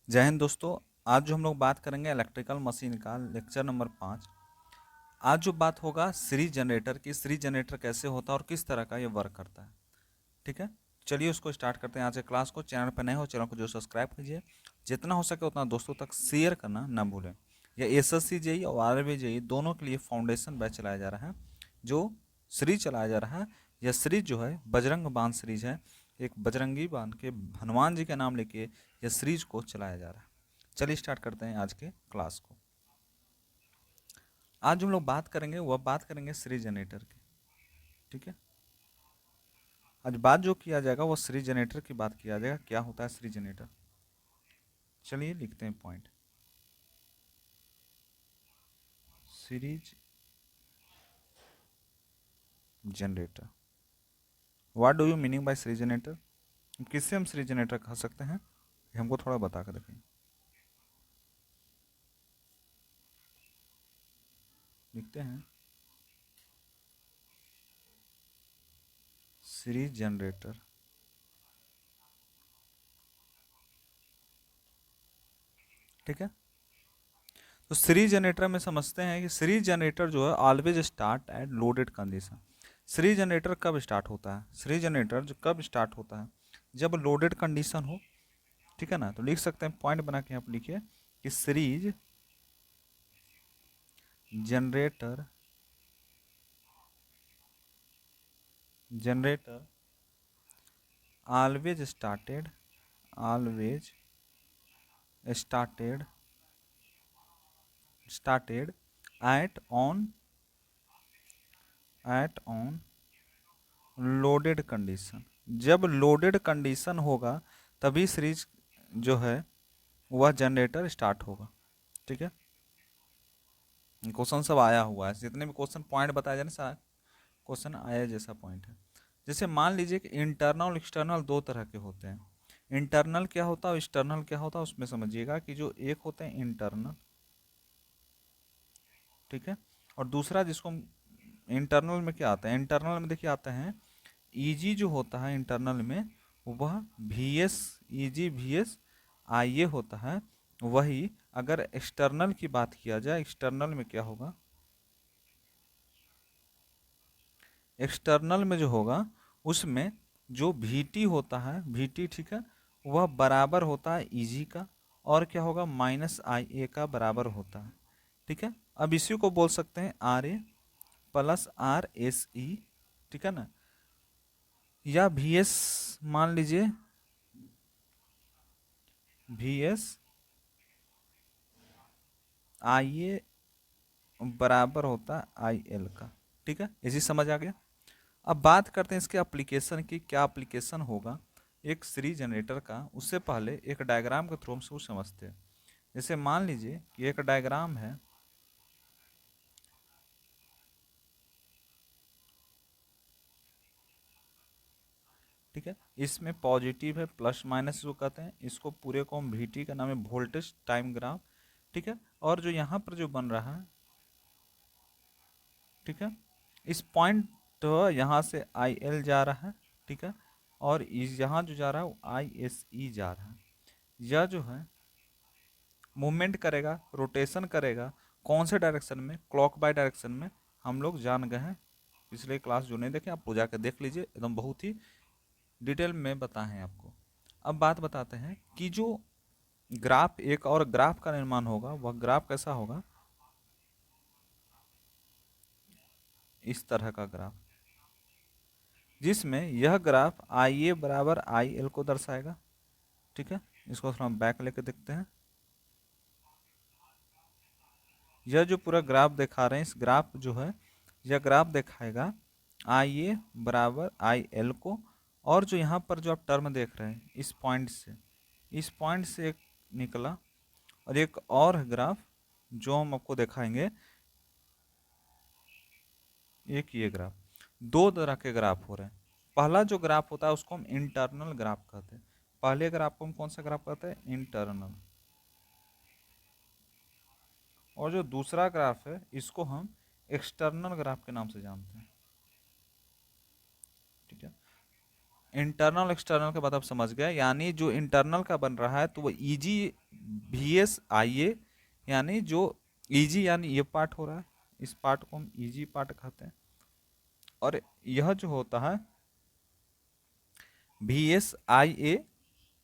जय हिंद दोस्तों। आज जो हम लोग बात करेंगे इलेक्ट्रिकल मशीन का लेक्चर नंबर 5। आज जो बात होगा सीरीज जनरेटर की, सीरीज जनरेटर कैसे होता है और किस तरह का ये वर्क करता है। ठीक है, चलिए उसको स्टार्ट करते हैं आज के क्लास को। चैनल पर नए हो, चैनल को जो सब्सक्राइब कीजिए, जितना हो सके उतना दोस्तों तक शेयर करना ना भूलें। यह SSC जेई और RRB जेई दोनों के लिए फाउंडेशन बैच चलाया जा रहा है। जो सीरीज चलाया जा रहा है, यह सीरीज जो है बजरंग बाण सीरीज है। एक बजरंगी बाण के हनुमान जी का नाम लेके यह सीरीज को चलाया जा रहा है। चलिए स्टार्ट करते हैं आज के क्लास को। आज हम लोग बात करेंगे वह बात करेंगे सीरीज जनरेटर की। ठीक है, आज बात जो किया जाएगा वो सीरीज जनरेटर की बात किया जाएगा। क्या होता है सीरीज जनरेटर, चलिए लिखते हैं point. Series generator, what do you meaning bye series generator? किससे हम सीरीज जनरेटर कह सकते हैं, ये हमको थोड़ा बता कर देखें। लिखते हैं सीरीज जनरेटर। ठीक है, तो सीरीज जनरेटर में समझते हैं कि सीरीज जनरेटर जो है always start at loaded condition. Series generator कब स्टार्ट होता है? सीरीज जनरेटर जो कब स्टार्ट होता है, जब लोडेड कंडीशन हो। ठीक है ना, तो लिख सकते हैं पॉइंट बना के आप लिखिए कि series generator generator always started always started started at on loaded condition. जब लोडेड कंडीशन होगा तभी सीरीज जो है वह जनरेटर स्टार्ट होगा। ठीक है, क्वेश्चन सब आया हुआ है, जितने भी क्वेश्चन पॉइंट बताया जाए ना सारा क्वेश्चन आया जैसा पॉइंट है। जैसे मान लीजिए कि इंटरनल और एक्सटर्नल दो तरह के होते हैं। इंटरनल क्या होता है और एक्सटर्नल क्या होता है, उसमें समझिएगा कि जो एक होते हैं इंटरनल, ठीक है, और दूसरा जिसको इंटरनल में क्या आता है, इंटरनल में देखिए आते हैं ईजी जो होता है इंटरनल में, वह VS ईजी VS IA होता है। वही अगर एक्सटर्नल की बात किया जाए, एक्सटर्नल में क्या होगा, एक्सटर्नल में जो होगा उसमें जो VT होता है, VT ठीक है, वह बराबर होता है ईजी का, और क्या होगा -IA का बराबर होता है। ठीक है, अब इसी को बोल सकते हैं RA प्लस RSE। ठीक है ना, या VS मान लीजिए VS IA बराबर होता है IL का। ठीक है, इसी समझ आ गया। अब बात करते हैं इसके एप्लीकेशन की, क्या एप्लीकेशन होगा एक सीरीज जनरेटर का। उससे पहले एक डायग्राम के थ्रू हम सब समझते हैं। जैसे मान लीजिए कि एक डायग्राम है, ठीक है, इसमें पॉजिटिव है प्लस माइनस जो कहते हैं, इसको पूरे को हम VT का नाम है वोल्टेज टाइम ग्राफ। ठीक है, और जो यहाँ पर जो बन रहा है, ठीक है, इस पॉइंट तो यहाँ से IL जा रहा है, ठीक है, और इस यहाँ जो जा रहा है वो ISE जा रहा है। यह जो है मूवमेंट करेगा, रोटेशन करेगा, कौन से डायरेक्शन में? क्लॉक बाय डायरेक्शन में। हम लोग जान गए हैं, पिछले क्लास जो नहीं देखे आप जाकर देख लीजिए, एकदम बहुत ही डिटेल में बताए हैं आपको। अब बात बताते हैं कि जो ग्राफ, एक और ग्राफ का निर्माण होगा, वह ग्राफ कैसा होगा, इस तरह का ग्राफ, जिसमें यह ग्राफ IA बराबर IL को दर्शाएगा। ठीक है, इसको थोड़ा बैक लेके देखते हैं। यह जो पूरा ग्राफ दिखा रहे हैं, इस ग्राफ जो है, यह ग्राफ दिखाएगा IA बराबर IL को, और जो यहाँ पर जो आप टर्म देख रहे हैं इस पॉइंट से एक निकला, और एक और ग्राफ जो हम आपको दिखाएंगे, एक ये ग्राफ, दो तरह के ग्राफ हो रहे हैं। पहला जो ग्राफ होता है उसको हम इंटरनल ग्राफ कहते हैं। पहले ग्राफ को हम कौन सा ग्राफ कहते हैं? इंटरनल। और जो दूसरा ग्राफ है इसको हम एक्सटर्नल ग्राफ के नाम से जानते हैं। ठीक है, इंटरनल एक्सटर्नल के बाद आप समझ गए, यानी जो इंटरनल का बन रहा है तो वो ईजी VS IA, यानी जो ईजी यानी ये पार्ट हो रहा है, इस पार्ट को हम ईजी पार्ट कहते हैं, और यह जो होता है VS IA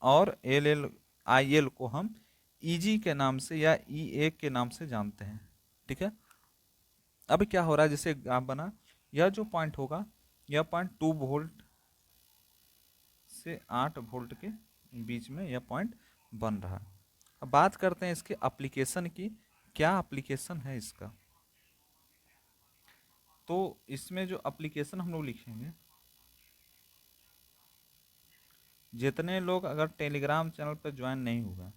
और LL IL को हम ईजी के नाम से या EA के नाम से जानते हैं। ठीक है, अब क्या हो रहा है, जैसे ग्राफ बना, यह जो पॉइंट होगा, यह पॉइंट 2 वोल्ट से 8 वोल्ट के बीच में यह पॉइंट बन रहा है। अब बात करते हैं इसके एप्लीकेशन की, क्या एप्लीकेशन है इसका। तो इसमें जो एप्लीकेशन हम लोग लिखेंगे, जितने लोग अगर टेलीग्राम चैनल पर ज्वाइन नहीं हुआ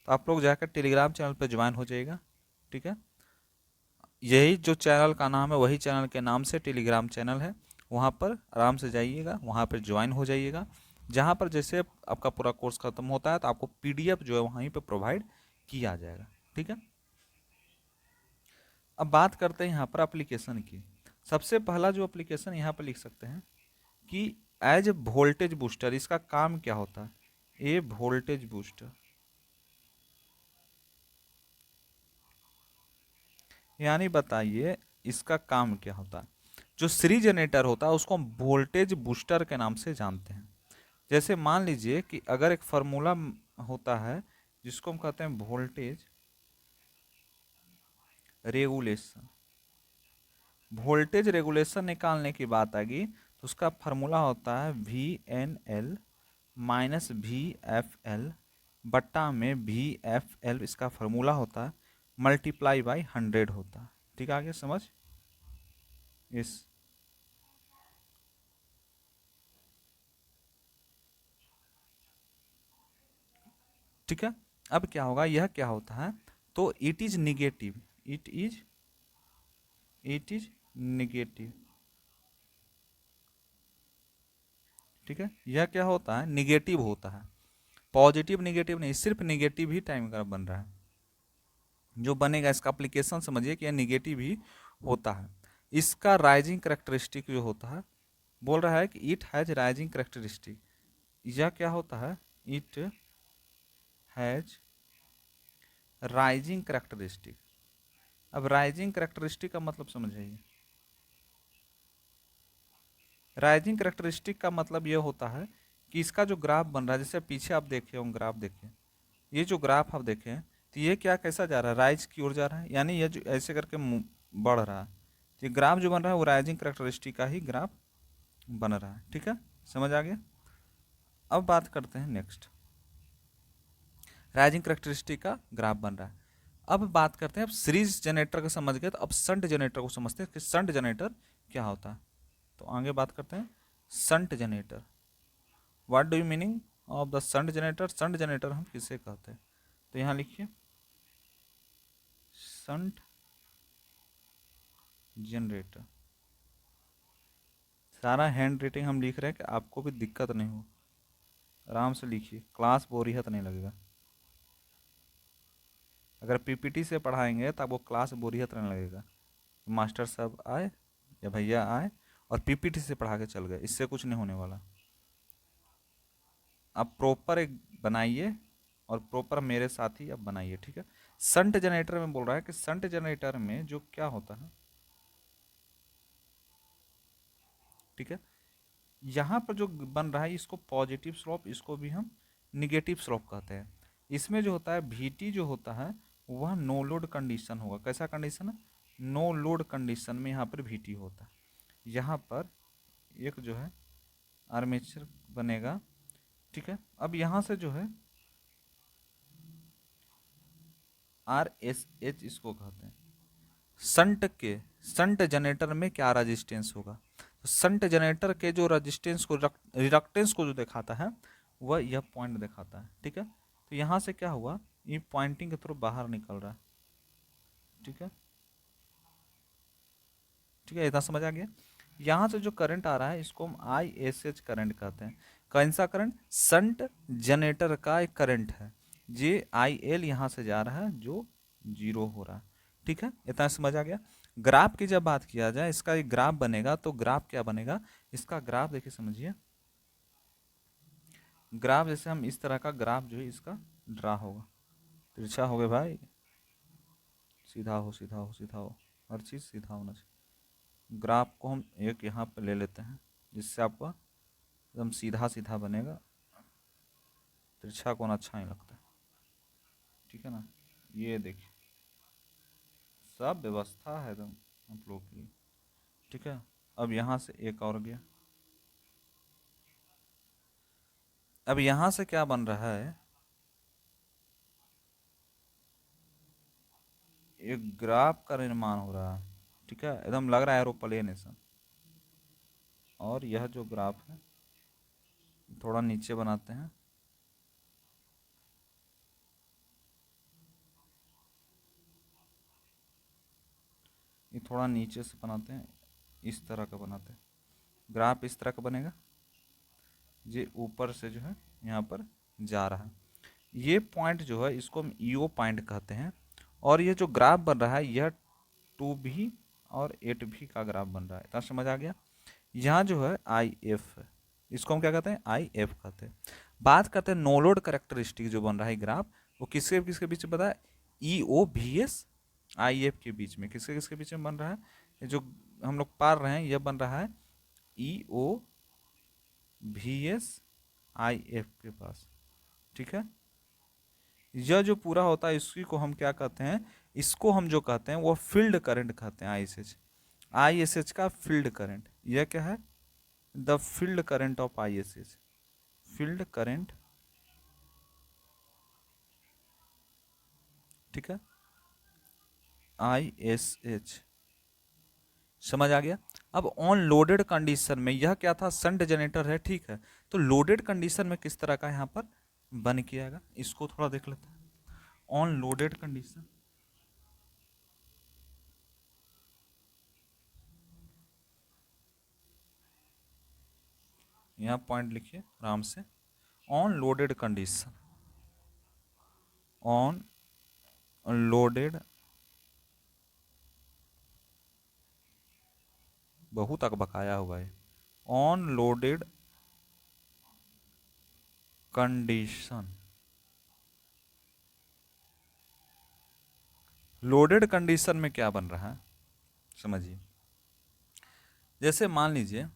तो आप लोग जाकर टेलीग्राम चैनल पर ज्वाइन हो जाइएगा। ठीक है, यही जो चैनल का नाम है वही चैनल के नाम से टेलीग्राम चैनल है, वहाँ पर आराम से जाइएगा, वहाँ पर ज्वाइन हो जाइएगा। जहाँ पर जैसे आपका पूरा कोर्स खत्म होता है तो आपको PDF जो है वहीं पे प्रोवाइड किया जाएगा। ठीक है, अब बात करते हैं यहाँ पर एप्लीकेशन की। सबसे पहला जो एप्लीकेशन यहाँ पर लिख सकते हैं कि एज वोल्टेज बूस्टर, इसका काम क्या होता है, ए वोल्टेज बूस्टर, यानी बताइए इसका काम क्या होता है। जो सीरीज जनरेटर होता है उसको हम वोल्टेज बूस्टर के नाम से जानते हैं। जैसे मान लीजिए कि अगर एक फार्मूला होता है जिसको हम कहते हैं वोल्टेज रेगुलेशन, वोल्टेज रेगुलेशन निकालने की बात आएगी तो उसका फार्मूला होता है VNL माइनस VFL बट्टा में VFL, इसका फार्मूला होता है, मल्टीप्लाई बाई 100 होता है। ठीक है, आगे समझ इस। ठीक है, अब क्या होगा, यह क्या होता है, तो it is negative, it is negative. ठीक है, यह क्या होता है, निगेटिव होता है, पॉजिटिव निगेटिव नहीं, सिर्फ निगेटिव ही टाइम का बन रहा है। जो बनेगा इसका एप्लीकेशन समझिए कि यह निगेटिव ही होता है। इसका राइजिंग करेक्टरिस्टिक जो होता है, बोल रहा है कि इट हैज राइजिंग करेक्टरिस्टिक, यह क्या होता है, इट हैज राइजिंग करेक्टरिस्टिक। अब राइजिंग करेक्टरिस्टिक का मतलब समझिए, राइजिंग करेक्टरिस्टिक का मतलब यह होता है कि इसका जो ग्राफ बन रहा है, जैसे पीछे आप देखे होंगे ग्राफ, देखें ये जो ग्राफ आप देखें तो ये क्या कैसा जा रहा है, राइज की ओर जा रहा है, यानी ये जो ऐसे करके बढ़ रहा है, तो ये ग्राफ जो बन रहा है वो राइजिंग करेक्टरिस्टिक का ही ग्राफ बन रहा है। ठीक है, समझ आ गया। अब बात करते हैं नेक्स्ट, राइजिंग करेक्टरिस्टिक का ग्राफ बन रहा है। अब बात करते हैं, अब सीरीज जनरेटर का समझ गए तो अब शंट जनरेटर को समझते हैं कि शंट जनरेटर क्या होता है। तो आगे बात करते हैं shunt generator, what do you meaning of the shunt generator, shunt generator हम किसे कहते हैं। तो यहाँ लिखिए शंट जनरेटर, सारा हैंड राइटिंग हम लिख रहे हैं कि आपको भी दिक्कत नहीं हो, आराम से लिखिए, क्लास बोरियत नहीं लगेगा। अगर PPT से पढ़ाएंगे तो आपको क्लास बोरियत नहीं लगेगा, मास्टर साहब आए या भैया आए और PPT से पढ़ा के चल गए, इससे कुछ नहीं होने वाला। आप प्रॉपर एक बनाइए और प्रॉपर मेरे साथ ही आप बनाइए। ठीक है, शंट जनरेटर में बोल रहा है कि शंट जनरेटर में जो क्या होता है, ठीक है, यहाँ पर जो बन रहा है इसको पॉजिटिव स्लोप, इसको भी हम निगेटिव स्लोप कहते हैं। इसमें जो होता है VT जो होता है वह नो लोड कंडीशन होगा, कैसा कंडीशन है, नो लोड कंडीशन में यहाँ पर VT होता है। यहाँ पर एक जो है आर्मेचर बनेगा। ठीक है, अब यहाँ से जो है RSH इसको कहते हैं। शंट जनरेटर में क्या रेजिस्टेंस होगा, तो शंट जनरेटर के जो रेजिस्टेंस को रिडक्टेंस को जो दिखाता है वह यह पॉइंट दिखाता है। ठीक है, तो यहाँ से क्या हुआ, ये पॉइंटिंग के थ्रू बाहर निकल रहा है। ठीक है, ठीक है, इतना समझ आ गया। यहाँ से जो करंट आ रहा है इसको हम ISH करंट कहते हैं। कौन सा करंट, शंट जनरेटर का एक करंट है, जे IL यहाँ से जा रहा है जो 0 हो रहा है। ठीक है, इतना समझ आ गया। ग्राफ की जब बात किया जाए, इसका एक ग्राफ बनेगा तो ग्राफ क्या बनेगा, इसका ग्राफ देखिए समझिए, ग्राफ जैसे हम इस तरह का ग्राफ जो है इसका ड्रा होगा, तिरछा हो गया भाई, सीधा हो सीधा हो सीधा हो, हर चीज़ सीधा होना चाहिए। ग्राफ को हम एक यहाँ पे ले लेते हैं जिससे आपका एकदम सीधा सीधा बनेगा, तिरछा कोण अच्छा नहीं लगता, ठीक है ना। ये देखिए सब व्यवस्था है एकदम आप लोग के लिए, ठीक है। अब यहाँ से एक और गया, अब यहाँ से क्या बन रहा है, एक ग्राफ का निर्माण हो रहा है, ठीक है, एकदम लग रहा है एरोप्लेन ऐसा। और यह जो ग्राफ है थोड़ा नीचे बनाते हैं, ये थोड़ा नीचे से बनाते हैं, इस तरह का बनाते हैं, ग्राफ इस तरह का बनेगा, ये ऊपर से जो है यहाँ पर जा रहा है। ये पॉइंट जो है इसको हम ईओ पॉइंट कहते हैं। और ये जो ग्राफ बन रहा है यह 2B और 8B का ग्राफ बन रहा है, इतना समझ आ गया। यहाँ जो है आई एफ है, इसको हम क्या कहते हैं, आई एफ कहते हैं। बात करते हैं नो लोड करेक्टरिस्टिक जो बन रहा है ग्राफ, वो किसके किसके बीच में बता है, ई ओ भी एस आई एफ के बीच में, किसके किसके बीच में बन रहा है, ये जो हम लोग पार रहे हैं यह बन रहा है ई ओ भी एस आई एफ के पास, ठीक है। यह जो पूरा होता है इसी को हम क्या कहते हैं, इसको हम जो कहते हैं वो फील्ड करंट कहते हैं, आई एस एच का फील्ड करंट, यह क्या है, the field current of I S H, field current, ठीक है, आई एस एच, समझ आ गया। अब ऑन लोडेड कंडीशन में यह क्या था, संट जनरेटर है, ठीक है। तो लोडेड कंडीशन में किस तरह का यहाँ पर बन किया गया, इसको थोड़ा देख लेते हैं। ऑन लोडेड कंडीशन, यहाँ पॉइंट लिखिए आराम से, on loaded condition, on loaded, बहुत तक बकाया होगा ये, on loaded condition, loaded condition में क्या बन रहा है समझिए। जैसे मान लीजिए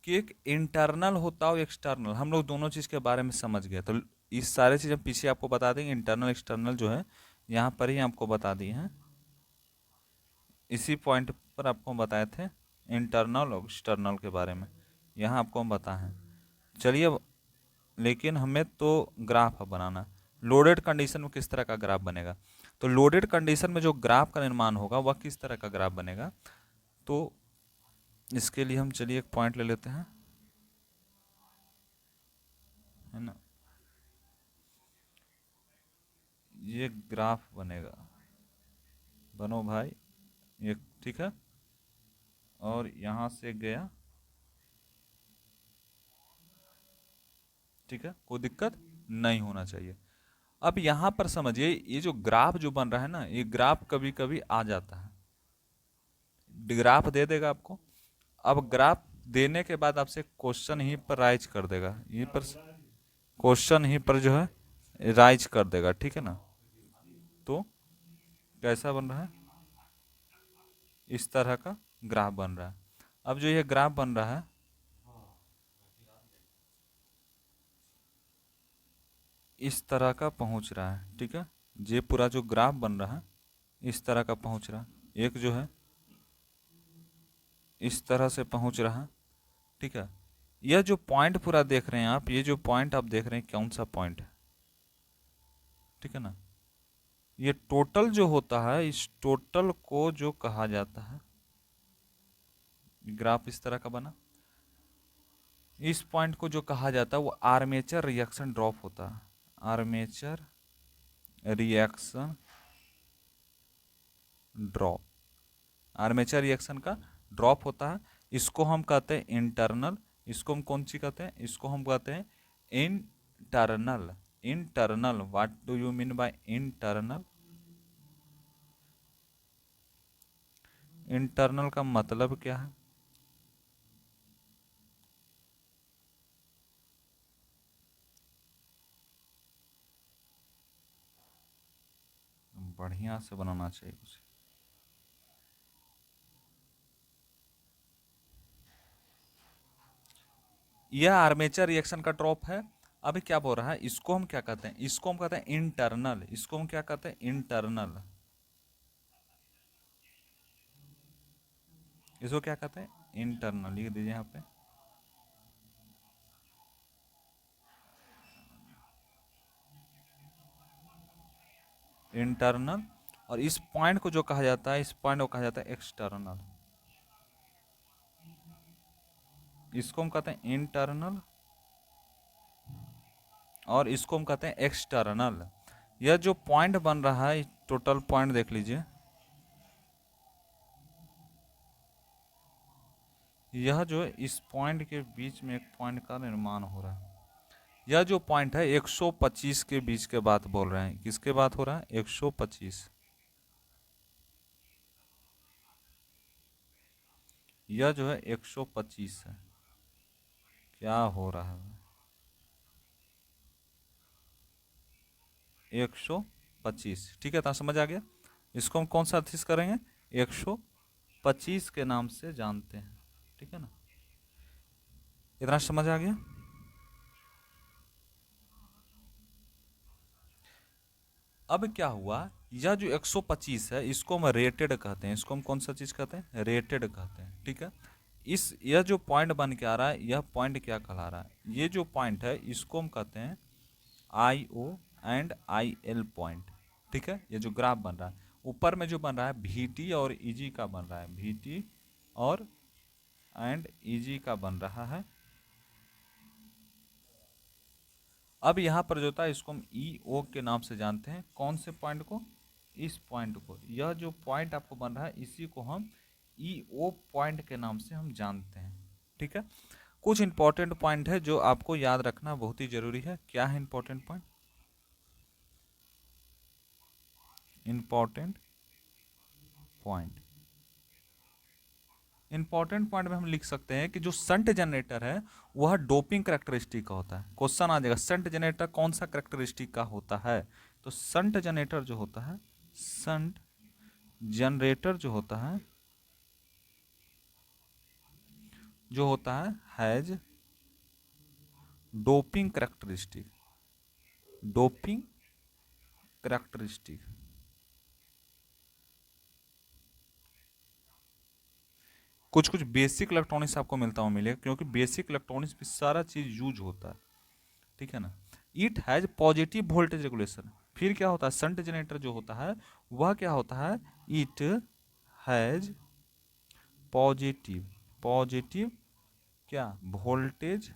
कि एक इंटरनल होता है और एक्सटर्नल, हम लोग दोनों चीज़ के बारे में समझ गए, तो इस सारे चीज़ हम पीछे आपको बता देंगे, इंटरनल एक्सटर्नल जो है यहाँ पर ही आपको बता दिए हैं, इसी पॉइंट पर आपको हम बताए थे इंटरनल और एक्सटर्नल के बारे में, यहाँ आपको हम बताए हैं। चलिए लेकिन हमें तो ग्राफ बनाना, लोडेड कंडीशन में किस तरह का ग्राफ बनेगा, तो लोडेड कंडीशन में जो ग्राफ का निर्माण होगा वह किस तरह का ग्राफ बनेगा, तो इसके लिए हम चलिए एक पॉइंट ले लेते हैं, है ना, ये ग्राफ बनेगा, बनो भाई, ये ठीक है, और यहाँ से गया, ठीक है, कोई दिक्कत नहीं होना चाहिए। अब यहाँ पर समझिए ये जो ग्राफ जो बन रहा है ना, ये ग्राफ कभी कभी आ जाता है, ग्राफ दे देगा आपको, अब ग्राफ देने के बाद आपसे क्वेश्चन ही पर राइज कर देगा, ये पर क्वेश्चन ही पर जो है राइज कर देगा, ठीक है ना। तो कैसा बन रहा है, इस तरह का ग्राफ बन रहा है। अब जो ये ग्राफ बन रहा है इस तरह का पहुंच रहा है, ठीक है, ये पूरा जो ग्राफ बन रहा है इस तरह का पहुंच रहा है, एक जो है इस तरह से पहुंच रहा है, ठीक है। यह जो पॉइंट पूरा देख रहे हैं आप, ये जो पॉइंट आप देख रहे हैं कौन सा पॉइंट है, ठीक है ना, ये टोटल जो होता है इस टोटल को जो कहा जाता है, ग्राफ इस तरह का बना, इस पॉइंट को जो कहा जाता है वो आर्मेचर रिएक्शन ड्रॉप होता है, armature reaction drop, armature reaction का ड्रॉप होता है, इसको हम कहते हैं इंटरनल, इसको हम कौन सी कहते हैं, इसको हम कहते हैं internal, internal, what do you mean by internal, internal का मतलब क्या है, बढ़िया से बनाना चाहिए कुछ। यह आर्मेचर रिएक्शन का ड्रॉप है। अभी क्या बोल रहा है, इसको हम क्या कहते हैं, इसको हम कहते हैं इंटरनल, इसको हम क्या कहते हैं, इंटरनल। इसको क्या कहते हैं, इंटरनल, लिख दीजिए यहाँ पे। इंटरनल। और इस पॉइंट को जो कहा जाता है, इस पॉइंट को कहा जाता है एक्सटर्नल। इसको हम कहते हैं इंटरनल और इसको हम कहते हैं एक्सटर्नल। यह जो पॉइंट बन रहा है, टोटल पॉइंट देख लीजिए, यह जो है इस पॉइंट के बीच में एक पॉइंट का निर्माण हो रहा है। यह जो पॉइंट है 125 के बीच के बात बोल रहे हैं, किसके बात हो रहा है, 125। यह जो है 125 है, क्या हो रहा है, 125। ठीक है, तो समझ आ गया। इसको हम कौन सा अथिस करेंगे, 125 के नाम से जानते हैं। ठीक है ना, इतना समझ आ गया। अब क्या हुआ, यह जो 125 है इसको हम रेटेड कहते हैं, इसको हम कौन सा चीज कहते हैं, रेटेड कहते हैं। ठीक है, इस यह जो पॉइंट बन के आ रहा है, यह पॉइंट क्या कहला रहा है, ये जो पॉइंट है इसको हम कहते हैं I O and I L point. ठीक है, ये जो ग्राफ बन रहा है, ऊपर में जो बन रहा है वी टी और ई जी का बन रहा है, वी टी और एंड ई जी का बन रहा है। अब यहाँ पर जो होता है इसको हम ई ओ के नाम से जानते हैं, कौन से पॉइंट को, इस पॉइंट को। यह जो पॉइंट आपको बन रहा है इसी को हम ई ओ पॉइंट के नाम से हम जानते हैं। ठीक है, कुछ इंपॉर्टेंट पॉइंट है जो आपको याद रखना बहुत ही जरूरी है। क्या है important point, important point, important point में हम लिख सकते हैं कि जो संट जनरेटर है वह डोपिंग करेक्टरिस्टिक का होता है। क्वेश्चन आ जाएगा संट जनरेटर कौन सा करेक्टरिस्टिक का होता है, तो संट जनरेटर जो होता है, संट जनरेटर जो होता है, जो होता है has doping characteristic, doping characteristic. कुछ कुछ बेसिक इलेक्ट्रॉनिक्स आपको मिलता हुआ मिलेगा, क्योंकि बेसिक इलेक्ट्रॉनिक्स में सारा चीज यूज होता है। ठीक है ना, it has positive voltage regulation. फिर क्या होता है, संट जनरेटर जो होता है वह क्या होता है, इट हैज पॉजिटिव, पॉजिटिव क्या, वोल्टेज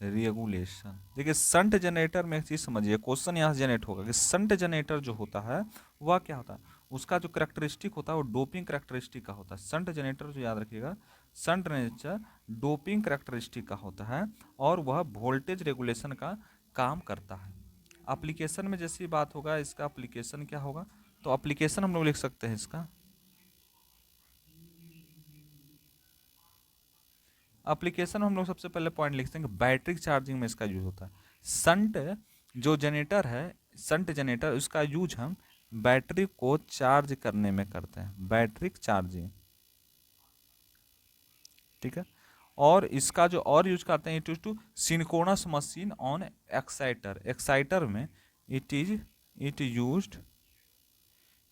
रेगुलेशन। देखिए संट जनरेटर में एक चीज समझिए, क्वेश्चन यहाँ से जनरेट होगा कि संट जनरेटर जो होता है वह क्या होता है, उसका जो करेक्टरिस्टिक होता है वो डोपिंग करेक्टरिस्टिक का होता है। संट जनरेटर जो याद रखिएगा, संट जनरेटर डोपिंग करेक्टरिस्टिक का होता है और वह वोल्टेज रेगुलेशन का काम करता है। एप्लीकेशन में जैसी बात होगा, इसका एप्लीकेशन क्या होगा, तो एप्लीकेशन हम लोग लिख सकते हैं इसका, एप्लीकेशन हम लोग सबसे पहले पॉइंट लिखते हैं कि बैटरी चार्जिंग में इसका यूज होता है। संट जो जनरेटर है, संट जनरेटर, उसका यूज हम बैटरी को चार्ज करने में करते हैं, बैटरी चार्जिंग। ठीक है, और इसका जो और यूज करते हैं, it is to synchronous machine on exciter, exciter में it used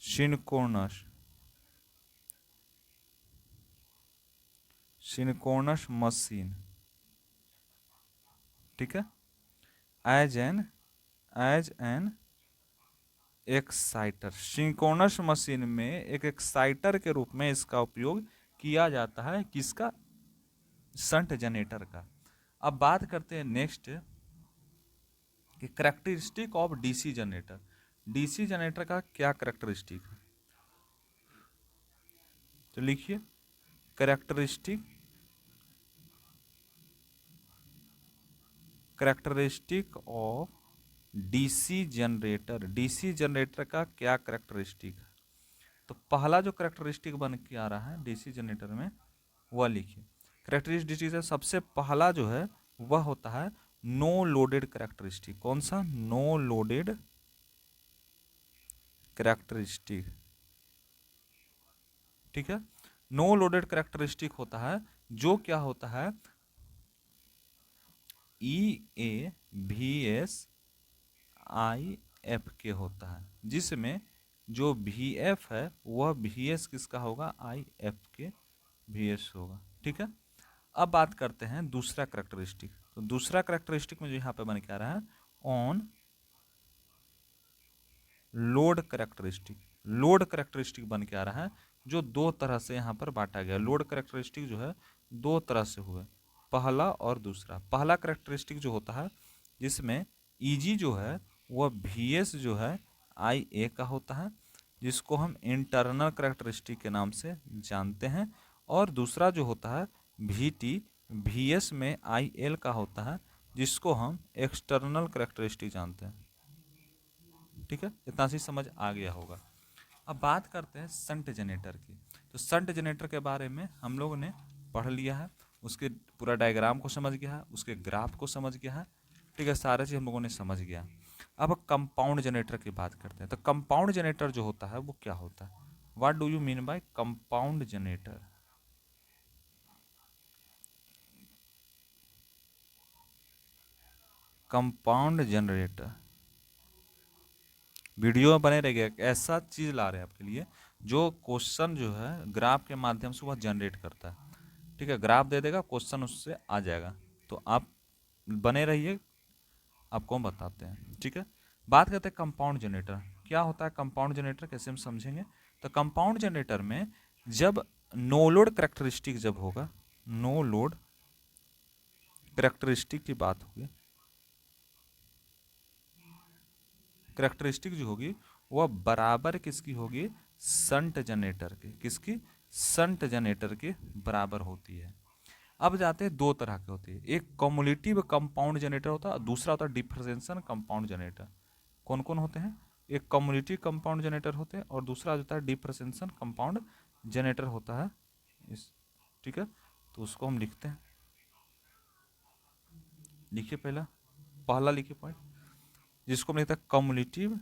synchronous, synchronous machine. ठीक है, as an exciter, synchronous machine में एक एक्साइटर के रूप में इसका उपयोग किया जाता है, किसका, संट जनरेटर का। अब बात करते हैं नेक्स्ट कि characteristic of DC generator, DC generator का क्या करेक्टरिस्टिक है, तो लिखिए characteristic, characteristic of DC generator, DC generator का क्या करेक्टरिस्टिक है। तो पहला जो करेक्टरिस्टिक बन के आ रहा है डीसी जनरेटर में, वह लिखिए। करेक्टरिस्टिक से सबसे पहला जो है वह होता है नो लोडेड कैरेक्टरिस्टिक। कौन सा? No loaded characteristic. ठीक है, नो लोडेड कैरेक्टरिस्टिक होता है जो क्या होता है, EAVS IF के होता है, जिसमें जो VF है वह VS किसका होगा? IF के VS होगा। ठीक है, अब बात करते हैं दूसरा कैरेक्टरिस्टिक। तो दूसरा कैरेक्टरिस्टिक में जो यहाँ पे बन के आ रहा है on load characteristic. Load characteristic बन के आ रहा है जो दो तरह से यहाँ पर बांटा गया। लोड कैरेक्टरिस्टिक जो है दो तरह से हुए, पहला और दूसरा। पहला कैरेक्टरिस्टिक जो होता है जिसमें ईजी जो है वह VS जो है IA का होता है, जिसको हम इंटरनल कैरेक्टरिस्टिक के नाम से जानते हैं। और दूसरा जो होता है VT VS में IL का होता है, जिसको हम एक्सटर्नल कैरेक्टरिस्टिक जानते हैं। ठीक है, इतना सी समझ आ गया होगा। अब बात करते हैं शंट जनरेटर की। तो शंट जनरेटर के बारे में हम लोगों ने पढ़ लिया है, उसके पूरा डायग्राम को समझ गया है, उसके ग्राफ को समझ गया है। ठीक है, सारे चीज़ हम लोगों ने समझ गया। अब कंपाउंड जनरेटर की बात करते हैं। तो कंपाउंड जनरेटर जो होता है वो क्या होता है? What do you mean by compound generator? Compound generator video में बने रहेगा। ऐसा चीज ला रहे हैं आपके लिए जो क्वेश्चन जो है ग्राफ के माध्यम से वह जनरेट करता है। ठीक है, ग्राफ दे देगा, क्वेश्चन उससे आ जाएगा। तो आप बने रहिए, आपको हम बताते हैं। ठीक है, बात करते हैं कंपाउंड जनरेटर। क्या होता है कंपाउंड जनरेटर, कैसे हम समझेंगे? तो कंपाउंड जनरेटर में जब नो लोड करेक्टरिस्टिक जब होगा, नो लोड करेक्टरिस्टिक की बात होगी, करेक्टरिस्टिक जो होगी वह बराबर किसकी होगी? शंट जनरेटर के। किसकी? शंट जनरेटर के बराबर होती है। अब जाते हैं, दो तरह के होते हैं, एक कम्युलेटिव कंपाउंड जनरेटर होता है, दूसरा होता है डिफरेंशियल कंपाउंड जनरेटर। कौन कौन होते हैं? एक कम्युलेटिव कंपाउंड जनरेटर होते हैं और दूसरा होता है डिफरेंशियल कंपाउंड जनरेटर होता है इस। ठीक है, तो उसको हम लिखते हैं। लिखिए, पहला पहला लिखिए पॉइंट, जिसको हम लिखते हैं कम्युलेटिव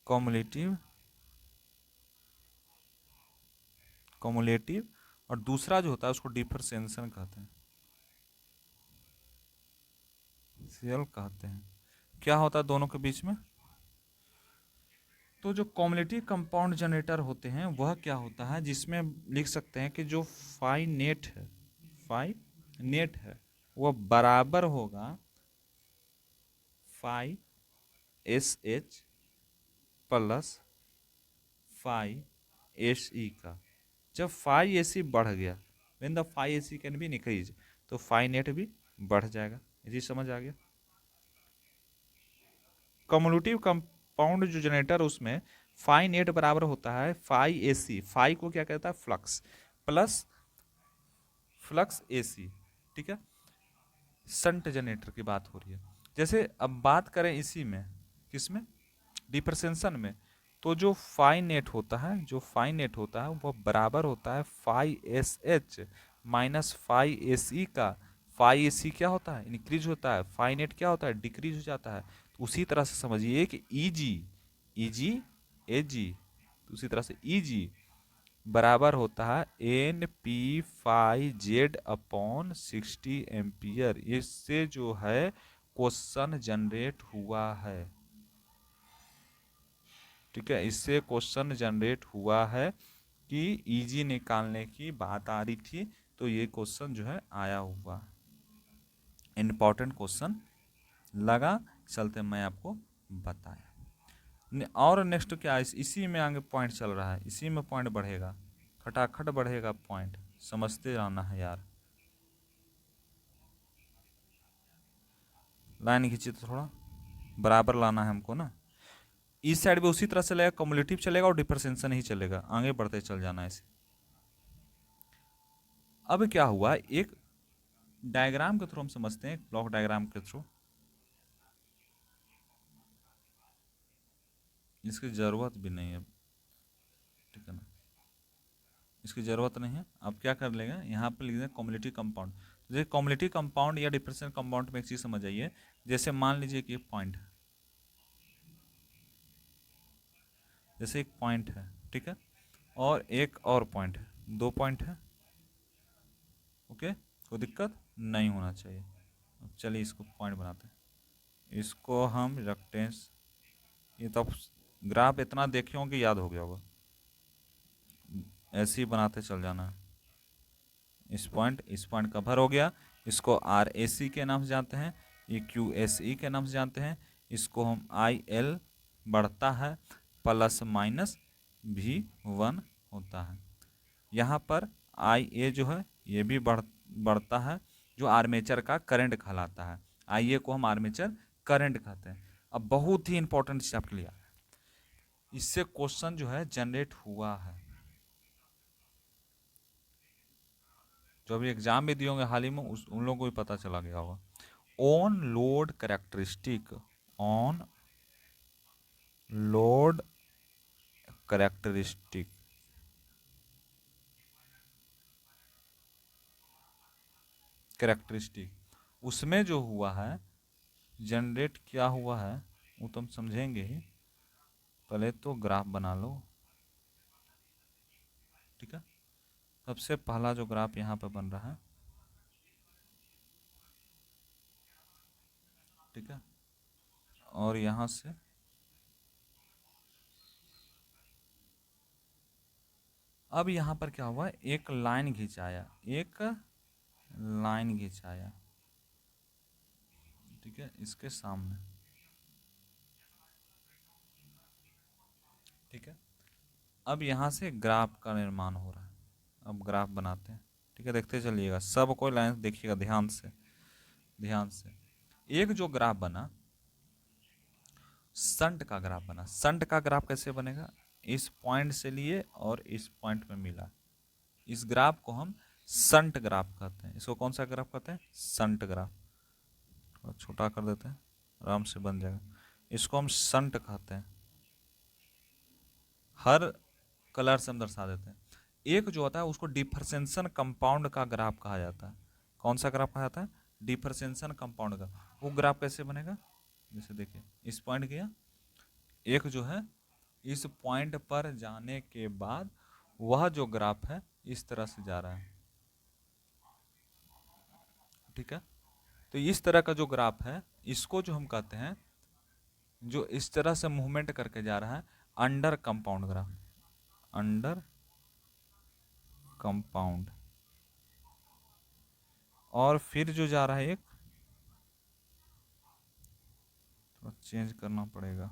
कम्युलेटिव कम्युलेटिव और दूसरा जो होता है उसको डिफरेंशियल कहते हैं, सेल कहते हैं। क्या होता है दोनों के बीच में? तो जो कम्युलेटिव कंपाउंड जनरेटर होते हैं वह क्या होता है, जिसमें लिख सकते हैं कि जो फाई नेट है वह बराबर होगा FiSH प्लस FiSE का। जब FiSE बढ़ गया, when the FiSE can be increase, तो फाई नेट भी बढ़ जाएगा। ये समझ आ गया? कम्युलेटिव कंपाउंड जो जनरेटर उसमें फाई नेट बराबर होता है FiSE। फाई को क्या कहता है? Flux, plus flux AC। ठीक है, शंट जनरेटर की बात हो रही है। जैसे अब बात करें इसी में, किसमें? डिफरेंशियल में। तो जो फाई नेट होता है वह बराबर होता है FiSH माइनस FiSE का। FiSE क्या होता है? इंक्रीज होता है। फाई नेट क्या होता है? डिक्रीज हो जाता है। तो उसी तरह से समझिए कि EG AG, तो उसी तरह से EG बराबर होता है NP5Z/60 इससे जो है क्वेश्चन जनरेट हुआ है। ठीक है, इससे क्वेश्चन जनरेट हुआ है कि EG निकालने की बात आ रही थी, तो ये क्वेश्चन जो है आया हुआ, इंपॉर्टेंट क्वेश्चन लगा, चलते मैं आपको बताया। और नेक्स्ट क्या है, इसी में आगे पॉइंट चल रहा है, इसी में पॉइंट बढ़ेगा, खटाखट बढ़ेगा पॉइंट, समझते रहना है यार। लाइन खींची तो थोड़ा बराबर लाना है हमको ना। इस साइड भी उसी तरह चलेगा, कम्युलेटिव चलेगा और डिफरेंशियल ही चलेगा, आगे बढ़ते चल जाना है इसे। अब क्या हुआ, एक डायग्राम के थ्रू हम समझते हैं, ब्लॉक डायग्राम के थ्रू। इसकी जरूरत भी नहीं है, ठीक है ना। इसकी ज़रूरत नहीं है। आप क्या कर लेगा, यहाँ पर लिख दें कम्युनिटी कंपाउंड। जैसे कम्युनिटी कंपाउंड या डिप्रेशन कंपाउंड में एक चीज़ समझ आइए, जैसे मान लीजिए कि एक पॉइंट है, जैसे एक पॉइंट है, ठीक है, और एक और पॉइंट है, दो पॉइंट है, ओके, कोई दिक्कत नहीं होना चाहिए। अब चलिए इसको पॉइंट बनाते हैं, इसको हम रखते हैं, ये तो ग्राफ इतना देखे होंगे याद हो गया होगा, ऐसे ही बनाते चल जाना है। इस पॉइंट कवर हो गया, इसको आर ए सी के नाम से जानते हैं, ये क्यू एस ई के नाम से जानते हैं, इसको हम आई एल बढ़ता है प्लस माइनस भी वन होता है। यहाँ पर आई ए जो है ये भी बढ़ता है, जो आर्मेचर का करंट कहलाता है, आई ए को हम आर्मेचर करंट कहते हैं। अब बहुत ही इंपॉर्टेंट चीज आपके लिए, इससे क्वेश्चन जो है जनरेट हुआ है, जो अभी एग्जाम में दिए होंगे हाल ही में, उन लोगों को भी पता चला गया होगा। On load characteristic, on load characteristic, उसमें जो हुआ है, जनरेट क्या हुआ है वो तो हम समझेंगे ही, पहले तो ग्राफ बना लो, ठीक है। सबसे पहला जो ग्राफ यहाँ पे बन रहा है, ठीक है, और यहाँ से अब यहाँ पर क्या हुआ, एक लाइन खिंचाया, एक लाइन खिंचाया, ठीक है, इसके सामने, ठीक है। अब यहाँ से ग्राफ का निर्माण हो रहा है, अब ग्राफ बनाते हैं, ठीक है, देखते चलिएगा, सब कोई लाइन देखिएगा ध्यान से, ध्यान से। एक जो ग्राफ बना, संट का ग्राफ बना, संट का ग्राफ कैसे बनेगा, इस पॉइंट से लिए और इस पॉइंट में मिला, इस ग्राफ को हम संट ग्राफ कहते हैं। इसको कौन सा ग्राफ कहते हैं, संट ग्राफ, थोड़ा छोटा कर देते हैं, आराम से बन जाएगा, इसको हम संट कहते हैं, हर कलर से हम दर्शा देते हैं। एक जो होता है उसको डिफरेंशिएशन कंपाउंड का ग्राफ कहा जाता है। कौन सा ग्राफ कहा जाता है, डिफरेंशिएशन कंपाउंड का। वो ग्राफ कैसे बनेगा, जैसे देखिए इस पॉइंट गया, एक जो है इस पॉइंट पर जाने के बाद वह जो ग्राफ है इस तरह से जा रहा है, ठीक है। तो इस तरह का जो ग्राफ है, इसको जो हम कहते हैं, जो इस तरह से मूवमेंट करके जा रहा है, under compound graph, under compound. और फिर जो जा रहा है, एक तो चेंज करना पड़ेगा,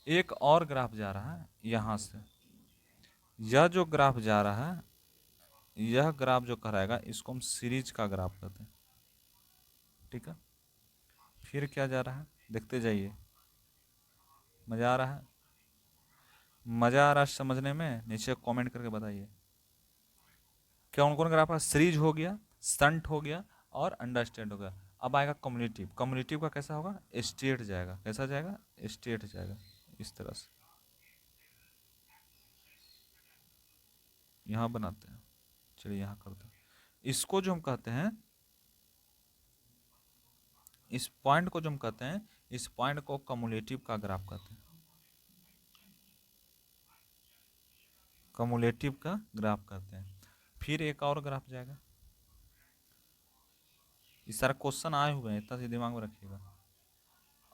एक और ग्राफ जा रहा है यहां से, यह जो ग्राफ जा रहा है, यह ग्राफ जो कराएगा इसको हम सीरीज का ग्राफ कहते हैं, ठीक है। फिर क्या जा रहा है, देखते जाइए, मजा आ रहा है, मजा आ रहा है समझने में, नीचे कमेंट करके बताइए। कौन कौन ग्राफ है, सीरीज हो गया, स्टंट हो गया और अंडरस्टैंड हो गया। अब आएगा कम्युनिटिव, कम्युनिटिव का कैसा होगा, स्ट्रेट जाएगा, कैसा जाएगा, स्ट्रेट जाएगा, इस तरह से। यहाँ बनाते हैं, चलिए यहाँ करते हैं, इसको जो हम कहते हैं, इस पॉइंट को जो हम कहते हैं, इस पॉइंट को कम्युलेटिव का ग्राफ कहते हैं, कम्युलेटिव का ग्राफ कहते हैं। फिर एक और ग्राफ जाएगा, इस सारा क्वेश्चन आए हुए हैं, इतना सी दिमाग में रखिएगा।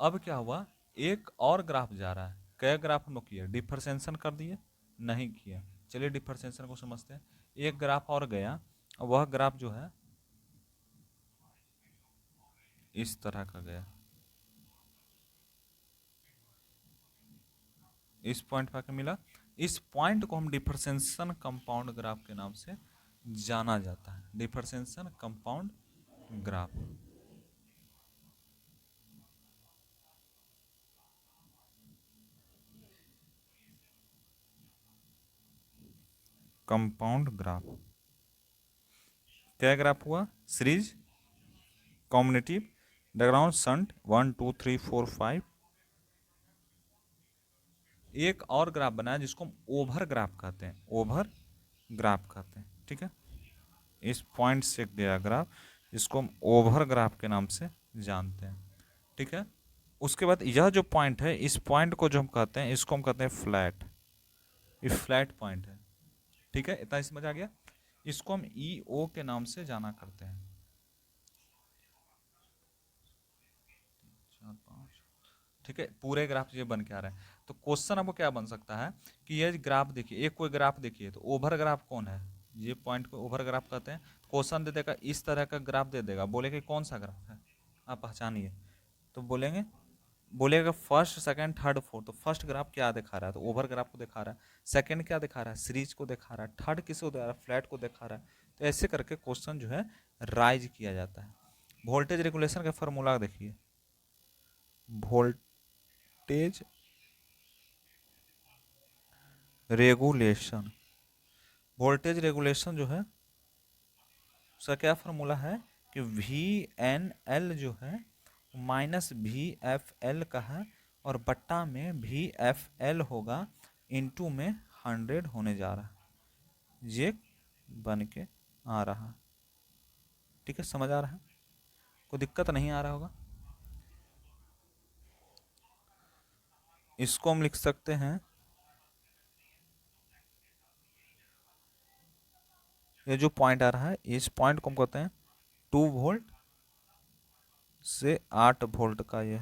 अब क्या हुआ, एक और ग्राफ जा रहा है, कई ग्राफ हम लोग किए, डिफरेंशिएशन कर दिए, नहीं किया, चलिए डिफरेंशिएशन को समझते हैं। एक ग्राफ और गया, वह ग्राफ जो है इस तरह का गया, इस पॉइंट पर मिला, इस पॉइंट को हम डिफरेंशिएशन कंपाउंड ग्राफ के नाम से जाना जाता है, differentiation compound graph, compound graph. क्या ग्राफ हुआ, सीरीज, कॉम्बिनेटिव, डायग्राम, संट, 1 2 3 4 5, एक और ग्राफ बनाया जिसको हम ओवर ग्राफ कहते हैं, ओवर ग्राफ कहते हैं, ठीक है। इस पॉइंट से गया ग्राफ, इसको हम ओवर ग्राफ के नाम से जानते हैं, ठीक है। उसके बाद यह जो पॉइंट है, इस पॉइंट को जो हम कहते हैं, इसको हम कहते हैं फ्लैट, ये फ्लैट पॉइंट है, ठीक है। इतना समझ आ गया। इसको हम ई ओ के नाम से जाना करते हैं। 4 5, ठीक है। पूरे ग्राफ ये बन के आ रहा है। तो क्वेश्चन आपको क्या बन सकता है कि ये ग्राफ देखिए, एक कोई ग्राफ देखिए, तो ओवर ग्राफ कौन है, ये पॉइंट को ओवर ग्राफ कहते हैं। क्वेश्चन दे देगा, इस तरह का ग्राफ दे देगा, बोलेगा कौन सा ग्राफ है, आप पहचानिए। तो बोलेगा फर्स्ट सेकंड थर्ड फोर्थ। तो फर्स्ट ग्राफ क्या दिखा रहा है, तो ओवर ग्राफ को दिखा रहा है। सेकंड क्या दिखा रहा है, सीरीज को दिखा रहा है। थर्ड किसको दिखा रहा है, फ्लैट को दिखा रहा है। तो ऐसे करके क्वेश्चन जो है राइज किया जाता है। वोल्टेज रेगुलेशन का फॉर्मूला देखिए, वोल्टेज रेगुलेशन, वोल्टेज रेगुलेशन जो है उसका क्या फॉर्मूला है कि वी एन एल जो है माइनस वी एफ एल का है, और बट्टा में वी एफ एल होगा, इनटू में 100 होने जा रहा है, ये बन के आ रहा है, ठीक है। समझ आ रहा है, कोई दिक्कत नहीं आ रहा होगा। इसको हम लिख सकते हैं, ये जो पॉइंट आ रहा है, इस पॉइंट को हम कहते हैं 2 वोल्ट से 8 वोल्ट का ये,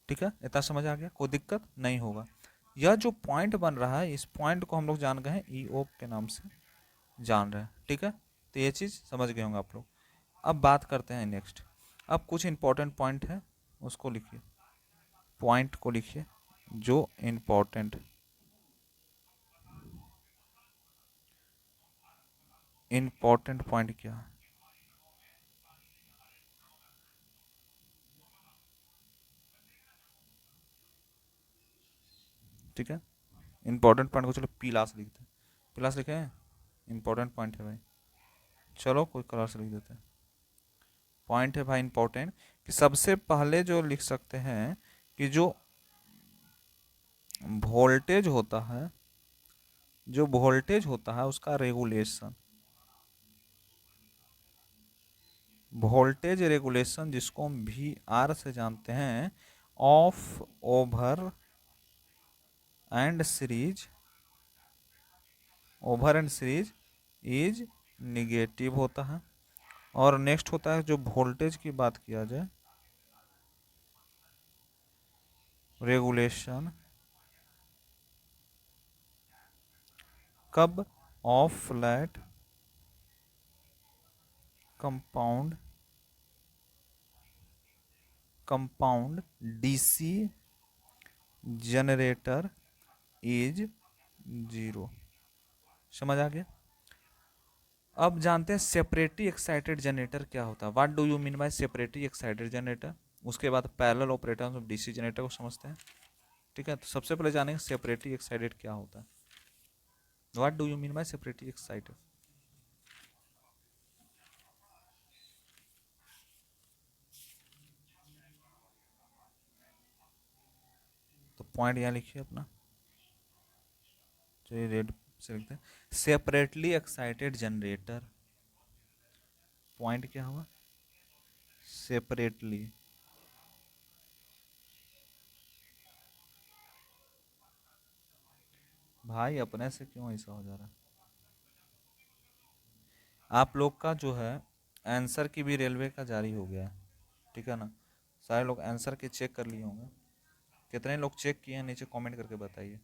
ठीक है। इतना समझ आ गया, कोई दिक्कत नहीं होगा। यह जो पॉइंट बन रहा है, इस पॉइंट को हम लोग जान गए हैं ई ओ के नाम से जान रहे हैं, ठीक है। तो ये चीज़ समझ गए होंगे आप लोग। अब बात करते हैं नेक्स्ट। अब कुछ इंपॉर्टेंट पॉइंट है, उसको लिखिए, पॉइंट को लिखिए जो इंपॉर्टेंट, इंपॉर्टेंट पॉइंट क्या है, ठीक है। इंपॉर्टेंट पॉइंट को चलो पीला से लिखते हैं, पीला से लिखे हैं, इंपॉर्टेंट पॉइंट है भाई। चलो कोई कलर से लिख देते हैं। पॉइंट है भाई इंपॉर्टेंट, कि सबसे पहले जो लिख सकते हैं कि जो वोल्टेज होता है, जो वोल्टेज होता है उसका रेगुलेशन, वोल्टेज रेगुलेशन जिसको हम वी आर से जानते हैं, of over and series, over and series is negative होता है। और नेक्स्ट होता है, जो वोल्टेज की बात किया जाए, रेगुलेशन कब, of flat compound, compound DC generator is 0। समझ आ गया। अब जानते हैं सेपरेटली एक्साइटेड जनरेटर क्या होता है, what do you mean by separately excited generator. उसके बाद पैरेलल ऑपरेटर डीसी जनरेटर को समझते हैं, ठीक है। तो सबसे पहले जानेंगे सेपरेटली एक्साइटेड क्या होता है, what do you mean by separately excited. तो पॉइंट यहाँ लिखिए अपना, चलिए रेड से लिखते हैं, सेपरेटली एक्साइटेड जनरेटर, पॉइंट क्या हुआ, सेपरेटली, भाई अपने से क्यों ऐसा हो जा रहा है। आप लोग का जो है आंसर की भी रेलवे का जारी हो गया है, ठीक है ना। सारे लोग आंसर के चेक कर लिए होंगे, कितने लोग चेक किए हैं नीचे कमेंट करके बताइए,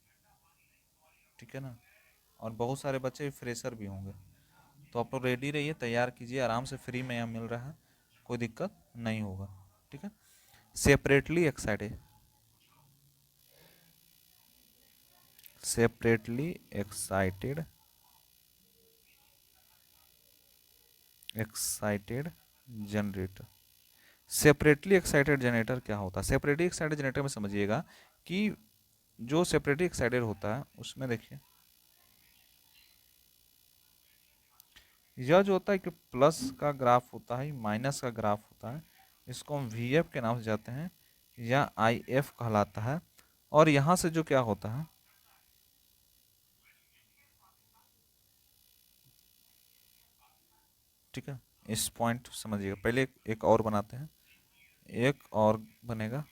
ठीक है ना। और बहुत सारे बच्चे फ्रेशर भी होंगे, तो आप लोग रेडी रहिए, तैयार कीजिए, आराम से फ्री में यहाँ मिल रहा है, कोई दिक्कत नहीं होगा, ठीक है। Separately excited, separately excited, excited generator, separately excited generator क्या होता है। सेपरेटली एक्साइटेड जनरेटर में समझिएगा कि जो सेपरेटली एक्साइटेड होता है उसमें देखिए, यह जो होता है कि प्लस का ग्राफ होता है, माइनस का ग्राफ होता है, इसको हम वी एफ के नाम से जाते हैं, या आई एफ कहलाता है। और यहां से जो क्या होता है, ठीक है, इस पॉइंट समझिएगा। पहले एक और बनाते हैं, एक और बनेगा,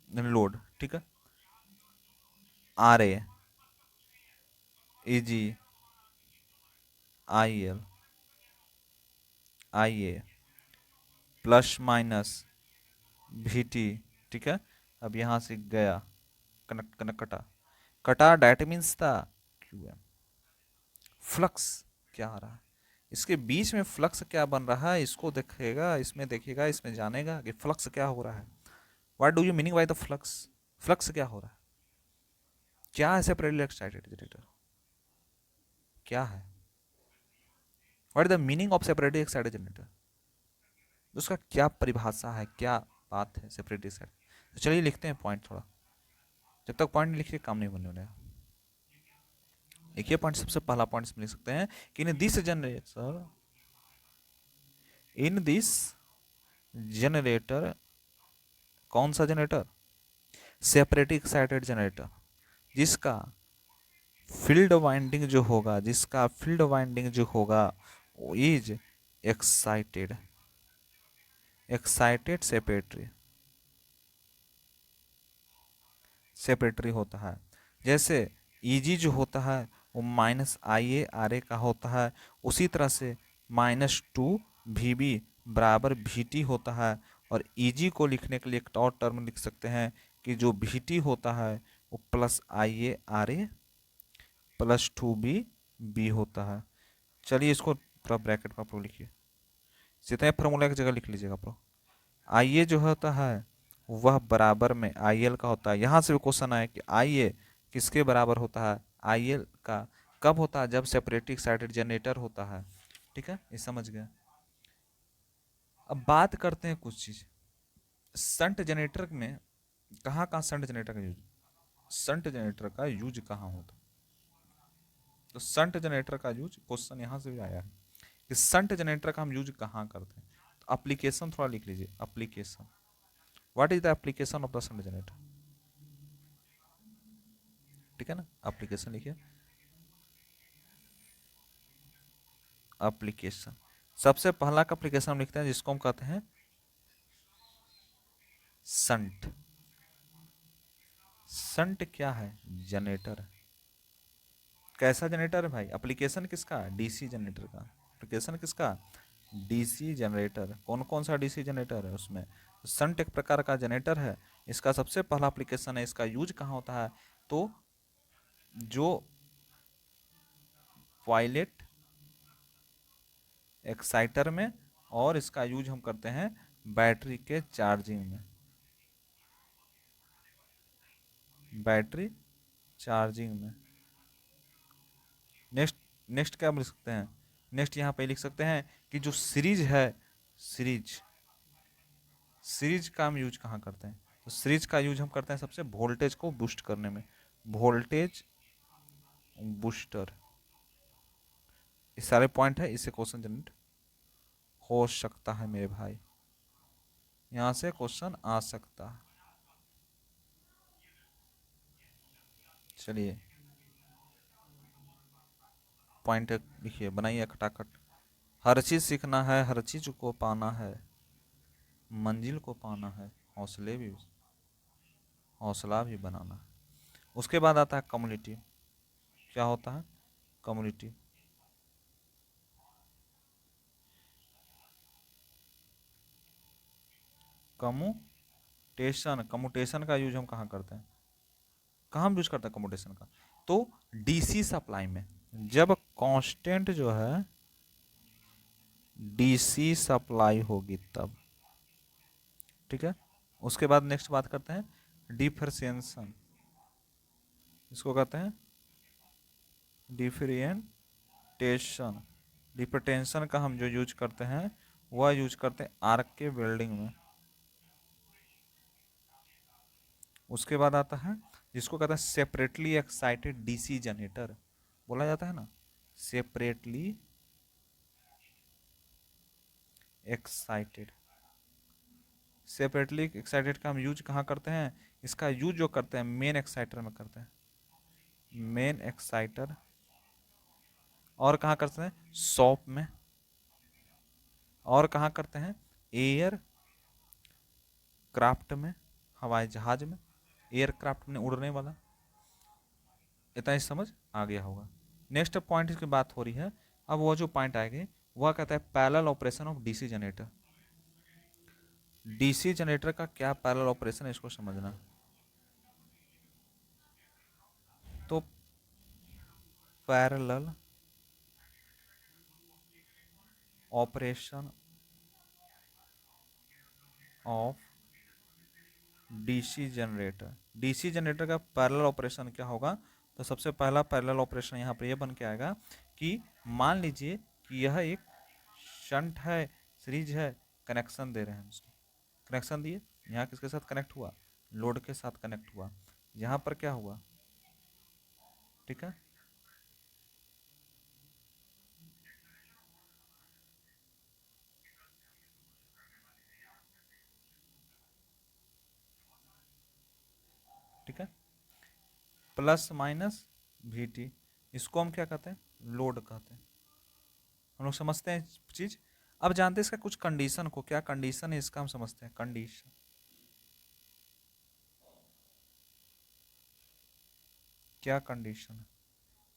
लोड, ठीक है, R A, E G, I L, I A, plus minus V T, ठीक है। अब यहाँ से गया, कनेक्ट कनेक्ट कटा, कटा, डेट मीन्स था क्यू एम, फ्लक्स क्या आ रहा है, इसके बीच में फ्लक्स क्या बन रहा है, इसको देखेगा, इसमें देखिएगा, इसमें जानेगा कि फ्लक्स क्या हो रहा है। What do you meaning by the flux, flux क्या हो रहा है, क्या है सेपरेटली एक्साइटेड जनरेटर, क्या है, what is the meaning of separately excited generator, उसका क्या परिभाषा है, क्या बात है सेपरेटली एक्साइटेड। तो चलिए लिखते हैं पॉइंट थोड़ा, जब तक पॉइंट नहीं लिखिए काम नहीं बनने वाला है। देखिए पॉइंट, सबसे पहला पॉइंट लिख सकते हैं कि in this generator, in this generator, कौन सा जनरेटर, सेपरेटली एक्साइटेड जनरेटर, जिसका फील्ड वाइंडिंग जो होगा, जिसका फील्ड वाइंडिंग जो होगा वो इज एक्साइटेड, एक्साइटेड सेपरेटरी, सेपरेटरी होता है। जैसे ईजी जो होता है वो माइनस आई ए आर ए का होता है, उसी तरह से माइनस टू वी बी बराबर वी टी होता है। और ईजी को लिखने के लिए एक और टर्म लिख सकते हैं कि जो वी टी होता है वो plus I A R A plus two B B होता है। चलिए इसको पूरा ब्रैकेट में आप लोग लिखिए, जितने फॉर्मूला की जगह लिख लीजिएगा आप लोग। आई ए जो होता है वह बराबर में आई एल का होता है। यहाँ से भी क्वेश्चन आया कि आई ए किसके बराबर होता है, आई एल का कब होता है, जब सेपरेटली एक्साइटेड जनरेटर होता है, ठीक है, ये समझ गए। अब बात करते हैं कुछ चीज, संट जनरेटर में कहाँ कहाँ संट जनरेटर का यूज, संट जनरेटर का यूज कहाँ होता है, तो संट जनरेटर का यूज क्वेश्चन यहाँ से भी आया है कि संट जनरेटर का हम यूज कहाँ करते हैं। तो एप्लीकेशन थोड़ा लिख लीजिए, application, what is the application of the shunt generator, ठीक है ना, एप्लीकेशन लिखिए, एप्लीकेशन, सबसे पहला का एप्लीकेशन हम लिखते हैं जिसको हम कहते हैं संट। संट क्या है, जनरेटर, कैसा जनरेटर है भाई, एप्लीकेशन किसका, डीसी जनरेटर का, एप्लीकेशन किसका, डीसी जनरेटर। कौन कौन सा डीसी जनरेटर है उसमें, संट एक प्रकार का जनरेटर है, इसका सबसे पहला एप्लीकेशन है, इसका यूज कहाँ होता है, तो जो वायलेट एक्साइटर में, और इसका यूज हम करते हैं बैटरी के चार्जिंग में, बैटरी चार्जिंग में। नेक्स्ट, नेक्स्ट क्या लिख सकते हैं, नेक्स्ट यहाँ पे लिख सकते हैं कि जो सीरीज है, सीरीज, सीरीज का हम यूज कहाँ करते हैं, तो सीरीज का यूज हम करते हैं सबसे वोल्टेज को बूस्ट करने में, वोल्टेज बूस्टर। ये सारे पॉइंट है, इससे क्वेश्चन जनरेट हो सकता है मेरे भाई, यहाँ से क्वेश्चन आ सकता है। चलिए पॉइंट लिखिए, बनाइए खटाखट। हर चीज सीखना है, हर चीज को पाना है, मंजिल को पाना है, हौसले भी, हौसला भी बनाना है। उसके बाद आता है कम्युनिटी, क्या होता है कम्युनिटी, कम्यूटेशन, कम्यूटेशन का यूज हम कहाँ करते हैं, कहाँ हम यूज करते हैं कम्यूटेशन का, तो डीसी सप्लाई में, जब कांस्टेंट जो है डीसी सप्लाई होगी तब, ठीक है। उसके बाद नेक्स्ट बात करते हैं डिफरेंशिएशन, इसको कहते हैं डिफरेंटेशन। डिफरेंटेशन का हम जो यूज करते हैं वह यूज करते हैं आर्क के वेल्डिंग में। उसके बाद आता है जिसको कहते हैं सेपरेटली एक्साइटेड डीसी जनरेटर, बोला जाता है ना, सेपरेटली एक्साइटेड। सेपरेटली एक्साइटेड का हम यूज कहाँ करते हैं? इसका यूज जो करते हैं मेन एक्साइटर में करते हैं, मेन एक्साइटर। और कहाँ करते हैं? शॉप में। और कहाँ करते हैं? एयर क्राफ्ट में, हवाई जहाज में, एयरक्राफ्ट में उड़ने वाला। इतना ही समझ आ गया होगा। नेक्स्ट पॉइंट की बात हो रही है। अब वो जो पॉइंट आएगी वह कहता है parallel operation of DC generator. DC generator का क्या पैरेलल ऑपरेशन है, इसको समझना। तो parallel operation of DC generator, DC generator का पैरेलल ऑपरेशन क्या होगा? तो सबसे पहला पैरेलल ऑपरेशन यहाँ पर यह बन के आएगा कि मान लीजिए कि यह एक शंट है, सीरीज है, कनेक्शन दे रहे हैं उसको। कनेक्शन दिए, यहाँ किसके साथ कनेक्ट हुआ? लोड के साथ कनेक्ट हुआ। यहाँ पर क्या हुआ? ठीक है, ठीक है, प्लस माइनस वी टी, इसको हम क्या कहते हैं? लोड कहते हैं। हम लोग समझते हैं चीज। अब जानते हैं इसका कुछ कंडीशन को, क्या कंडीशन है इसका हम समझते हैं। कंडीशन, क्या कंडीशन है?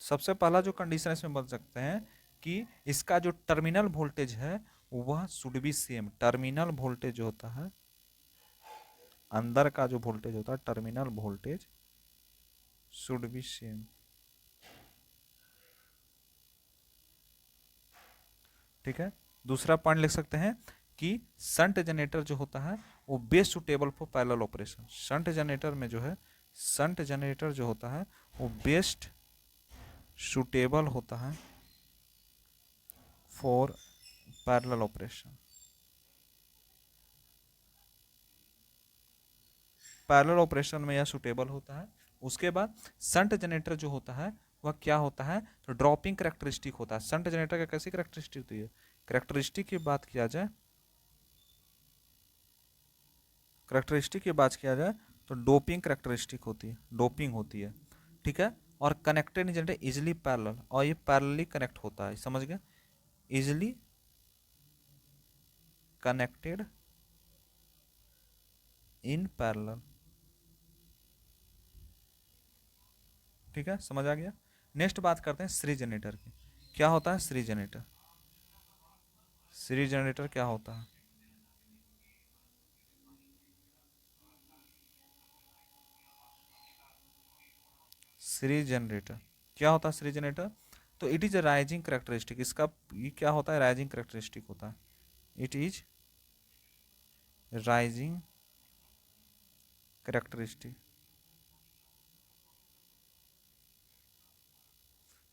सबसे पहला जो कंडीशन इसमें बन सकते हैं कि इसका जो टर्मिनल वोल्टेज है वह should be same. Terminal voltage जो होता है, अंदर का जो वोल्टेज होता है, terminal voltage should be same. ठीक है, दूसरा पॉइंट लिख सकते हैं कि शंट जनरेटर जो होता है वो best suitable for parallel operation. Shunt generator में जो है, शंट जनरेटर जो होता है वो बेस्ट सुटेबल होता है for parallel operation. Parallel operation में यह सुटेबल होता है। उसके बाद शंट जनरेटर जो होता है वह क्या होता है? तो ड्रॉपिंग करेक्टरिस्टिक होता है। शंट जनरेटर का कैसी करेक्टरिस्टिक होती है? करेक्टरिस्टिक की बात किया जाए, करेक्टरिस्टिक की बात किया जाए तो डोपिंग करेक्टरिस्टिक होती है, डोपिंग होती है। ठीक है, और कनेक्टेड जनरेटर इजिली पैरेलल, और ये पैरेलली कनेक्ट होता है, समझ गए? Easily connected in parallel. ठीक है, समझ आ गया। नेक्स्ट बात करते हैं सीरीज जनरेटर की। क्या होता है सीरीज जनरेटर? सीरीज जनरेटर क्या होता है? सीरीज जनरेटर क्या होता है? सीरीज जनरेटर, तो it is a rising characteristic. इसका ये क्या होता है? राइजिंग करेक्टरिस्टिक होता है। It is rising characteristic.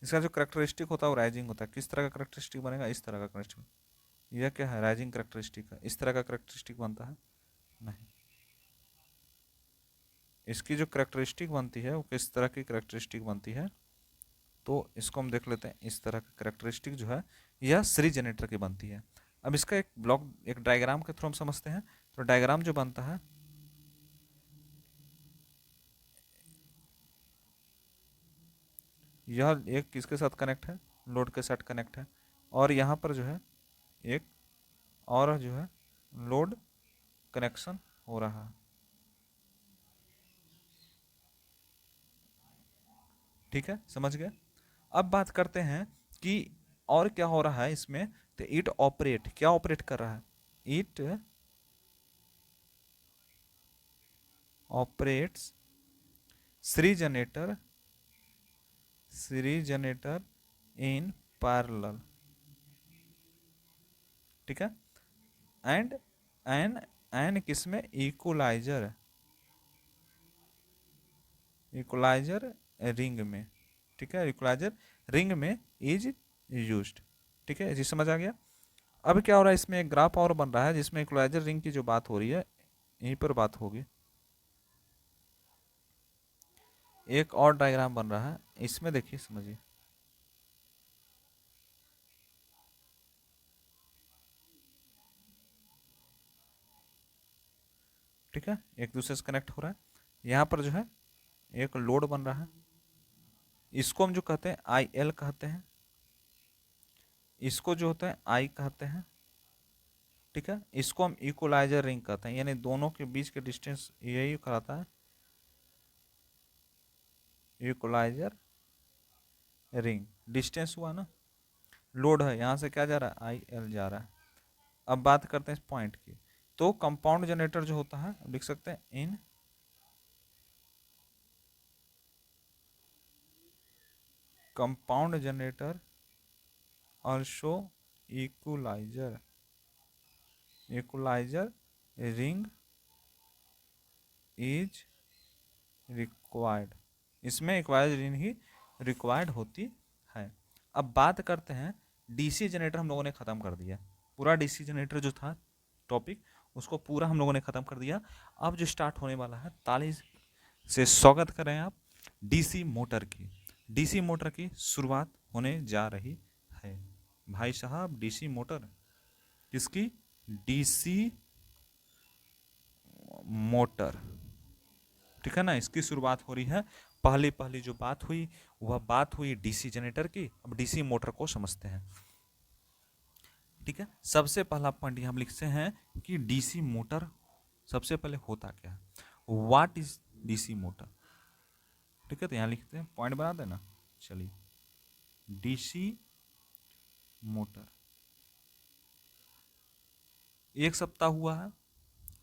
इसका जो करेक्टरिस्टिक होता है वो राइजिंग होता है। किस तरह का करेक्टरिस्टिक बनेगा? इस तरह का करेक्टरिस्टिक। यह क्या है? राइजिंग करेक्टरिस्टिक है। इस तरह का करेक्टरिस्टिक बनता है नहीं। इसकी जो करेक्टरिस्टिक बनती है वो किस तरह की करेक्टरिस्टिक बनती है? तो इसको हम देख लेते हैं। इस तरह का करेक्टरिस्टिक जो है यह सीरीज जनरेटर की बनती है। अब इसका एक ब्लॉक, एक डायग्राम के थ्रू हम समझते हैं। तो डायग्राम जो बनता है, यह एक किसके साथ कनेक्ट है? लोड के साथ कनेक्ट है। और यहाँ पर जो है एक और जो है लोड कनेक्शन हो रहा है। ठीक है, समझ गए? अब बात करते हैं कि और क्या हो रहा है इसमें। तो इट ऑपरेट, क्या ऑपरेट कर रहा है? It operates series generator, series generator in parallel. ठीक है, एंड एन एन किसमें? इक्वलाइजर, इक्वलाइजर रिंग में। ठीक है, इक्वलाइजर रिंग में इज यूज्ड। ठीक है जी, समझ आ गया। अब क्या हो रहा है इसमें? एक ग्राफ और बन रहा है जिसमें इक्वलाइजर रिंग की जो बात हो रही है यहीं पर बात होगी। एक और डायग्राम बन रहा है, इसमें देखिए, समझिए। ठीक है, एक दूसरे से कनेक्ट हो रहा है। यहाँ पर जो है एक लोड बन रहा है, इसको हम जो कहते हैं आई एल कहते हैं, इसको जो होता है आई कहते हैं। ठीक है, इसको हम इक्वलाइजर रिंग कहते हैं, यानी दोनों के बीच के डिस्टेंस यही कहलाता है इक्वलाइजर रिंग। डिस्टेंस हुआ ना, लोड है, यहाँ से क्या जा रहा है आई एल जा रहा है। अब बात करते हैं इस पॉइंट की। तो कंपाउंड जनरेटर जो होता है लिख सकते हैं in compound generator also equalizer equalizer ring is required. इसमें इक्वलाइजर रिंग ही रिक्वायर्ड होती है। अब बात करते हैं डीसी जनरेटर, हम लोगों ने ख़त्म कर दिया पूरा डीसी जनरेटर जो था टॉपिक, उसको पूरा हम लोगों ने ख़त्म कर दिया। अब जो स्टार्ट होने वाला है, ताली से स्वागत करें आप डीसी मोटर की। डीसी मोटर की शुरुआत होने जा रही है भाई साहब। डीसी मोटर किसकी? डीसी मोटर, ठीक है ना, इसकी शुरुआत हो रही है। पहली पहली जो बात हुई वह बात हुई डीसी जनरेटर की। अब डीसी मोटर को समझते हैं। ठीक है, सबसे पहला पॉइंट हम लिखते हैं कि डीसी मोटर सबसे पहले होता क्या है, व्हाट इज डीसी मोटर। ठीक है, तो यहाँ लिखते हैं, पॉइंट बना देना। चलिए, डीसी मोटर, एक सप्ताह हुआ है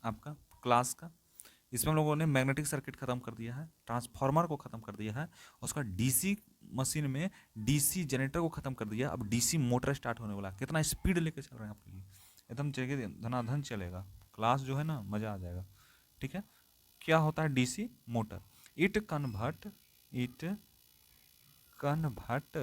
आपका क्लास का, इसमें हम लोगों ने मैग्नेटिक सर्किट खत्म कर दिया है, ट्रांसफार्मर को खत्म कर दिया है, उसका डीसी मशीन में डीसी जनरेटर को खत्म कर दिया। अब डीसी मोटर स्टार्ट होने वाला है। कितना स्पीड लेके चल रहे हैं आपके लिए, एकदम चलेगा, धनाधन चलेगा क्लास जो है ना, मजा आ जाएगा। ठीक है, क्या होता है DC motor? It convert it convert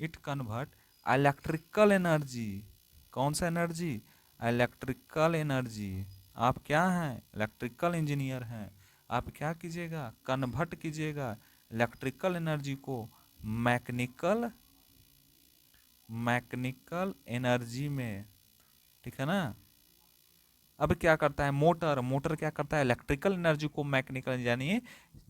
it convert electrical energy. कौन सा एनर्जी? Electrical energy. आप क्या हैं? इलेक्ट्रिकल इंजीनियर हैं। आप क्या कीजिएगा? कन्वर्ट कीजिएगा इलेक्ट्रिकल एनर्जी को मैकेनिकल मैकेनिकल एनर्जी में। ठीक है ना। अब क्या करता है मोटर? मोटर क्या करता है? इलेक्ट्रिकल एनर्जी को मैकेनिकल, यानी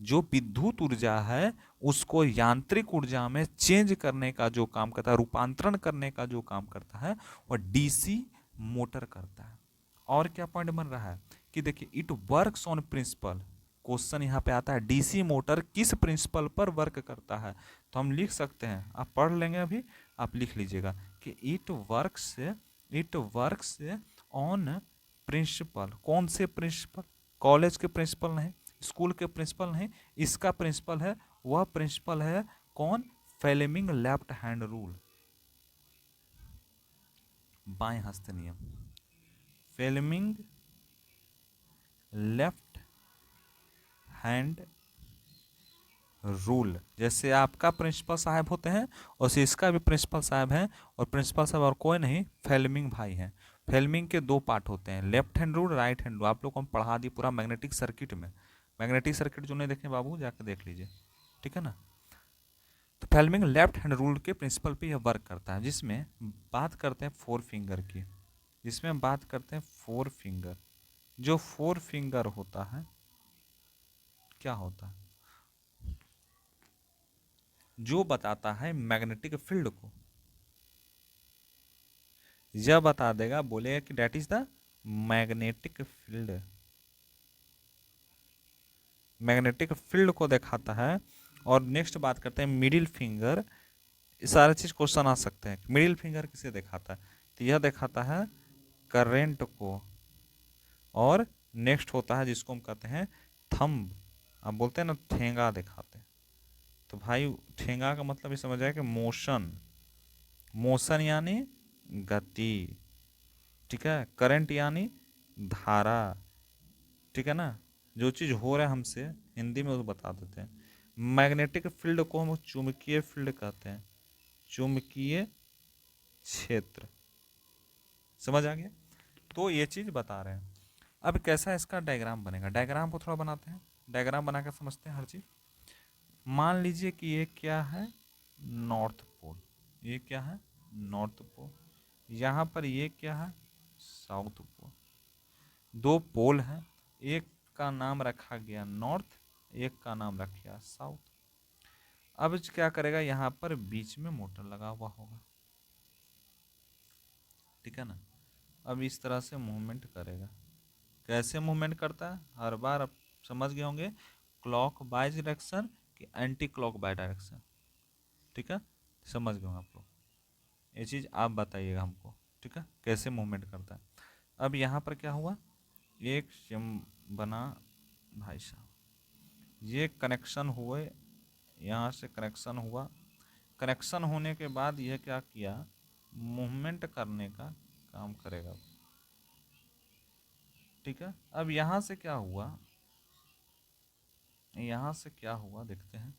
जो विद्युत ऊर्जा है उसको यांत्रिक ऊर्जा में चेंज करने का जो काम करता है, रूपांतरण करने का जो काम करता है, वह डीसी मोटर करता है। और क्या पॉइंट बन रहा है कि देखिए, it works on principle. Question यहाँ पे आता है डीसी मोटर किस प्रिंसिपल पर वर्क करता है, तो हम लिख सकते हैं, आप पढ़ लेंगे अभी, आप लिख लीजिएगा कि इट वर्क्स ऑन प्रिंसिपल। कौन से प्रिंसिपल? कॉलेज के प्रिंसिपल नहीं, स्कूल के प्रिंसिपल नहीं, इसका प्रिंसिपल है, वह प्रिंसिपल है कौन? फेलेमिंग लेफ्ट हैंड रूल, बाएं हस्त नियम, फेलेमिंग लेफ्ट हैंड रूल। जैसे आपका प्रिंसिपल साहब होते हैं वैसे इसका भी प्रिंसिपल साहब है, और प्रिंसिपल साहब और कोई नहीं, फेलेमिंग भाई हैं। फेलेमिंग के दो पार्ट होते हैं, left hand rule, right hand rule. आप लोग को हम पढ़ा दी पूरा मैग्नेटिक सर्किट में। मैग्नेटिक सर्किट जो नहीं देखे बाबू, जाकर देख लीजिए। ठीक है ना। तो फेलेमिंग लेफ्ट हैंड रूल के प्रिंसिपल पे यह वर्क करता है, जिसमें बात करते हैं फोर फिंगर की। जिसमें बात करते हैं फोर फिंगर। जो फोर फिंगर होता है, क्या होता है? जो बताता है मैग्नेटिक फील्ड को। यह बता देगा, बोलेगा कि that is the magnetic field. Magnetic field को दिखाता है। और नेक्स्ट बात करते हैं मिडिल फिंगर। सारे चीज क्वेश्चन आ सकते हैं। मिडिल फिंगर किसे दिखाता है? तो यह दिखाता है करंट को। और नेक्स्ट होता है जिसको हम कहते हैं थंब। आप बोलते हैं ना ठेंगा दिखाते हैं, तो भाई ठेंगा का मतलब ये समझ आए कि मोशन। मोशन यानी गति। ठीक है, करंट यानी धारा। ठीक है ना, जो चीज़ हो रहा है हमसे, हिंदी में वो बता देते हैं। मैग्नेटिक फील्ड को हम चुंबकीय फील्ड कहते हैं, चुंबकीय क्षेत्र। समझ आ गया? तो ये चीज़ बता रहे हैं। अब कैसा इसका डायग्राम बनेगा, डायग्राम को थोड़ा बनाते हैं, डायग्राम बना कर समझते हैं हर चीज़। मान लीजिए कि ये क्या है? North pole. ये क्या है? North pole. यहाँ पर ये क्या है? South pole. दो पोल हैं, एक का नाम रखा गया नॉर्थ, एक का नाम रखा गया साउथ। अब क्या करेगा, यहाँ पर बीच में मोटर लगा हुआ होगा, ठीक है ना। अब इस तरह से मूवमेंट करेगा। कैसे मूवमेंट करता है, हर बार आप समझ गए होंगे, क्लॉक वाइज डायरेक्शन कि एंटी क्लॉक वाइज डायरेक्शन, ठीक है, समझ गए होंगे आप लोग। ये चीज़ आप बताइएगा हमको, ठीक है, कैसे मूवमेंट करता है। अब यहाँ पर क्या हुआ, एक सिम बना भाई साहब, ये कनेक्शन हुए, यहाँ से कनेक्शन हुआ, कनेक्शन होने के बाद यह क्या किया, मूवमेंट करने का काम करेगा, ठीक है। अब यहाँ से क्या हुआ, यहाँ से क्या हुआ देखते हैं,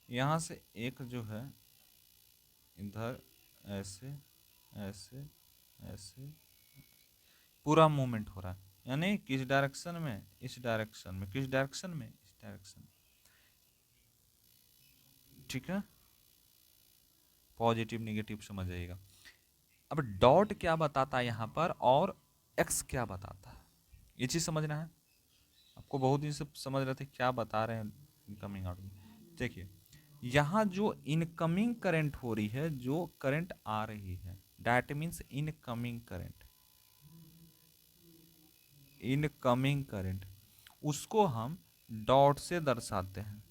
यहाँ से एक जो है इधर ऐसे ऐसे ऐसे पूरा मूवमेंट हो रहा है, यानी किस डायरेक्शन में, इस डायरेक्शन में, किस डायरेक्शन में, इस डायरेक्शन में, ठीक है, पॉजिटिव निगेटिव समझ जाइएगा। अब डॉट क्या बताता है यहाँ पर और एक्स क्या बताता है, ये चीज समझना है आपको। बहुत दिन से समझ रहे थे क्या बता रहे हैं इनकमिंग आउटगोइंग। देखिए यहाँ जो इनकमिंग करंट हो रही है, जो करंट आ रही है, that means incoming current, incoming current उसको हम डॉट से दर्शाते हैं।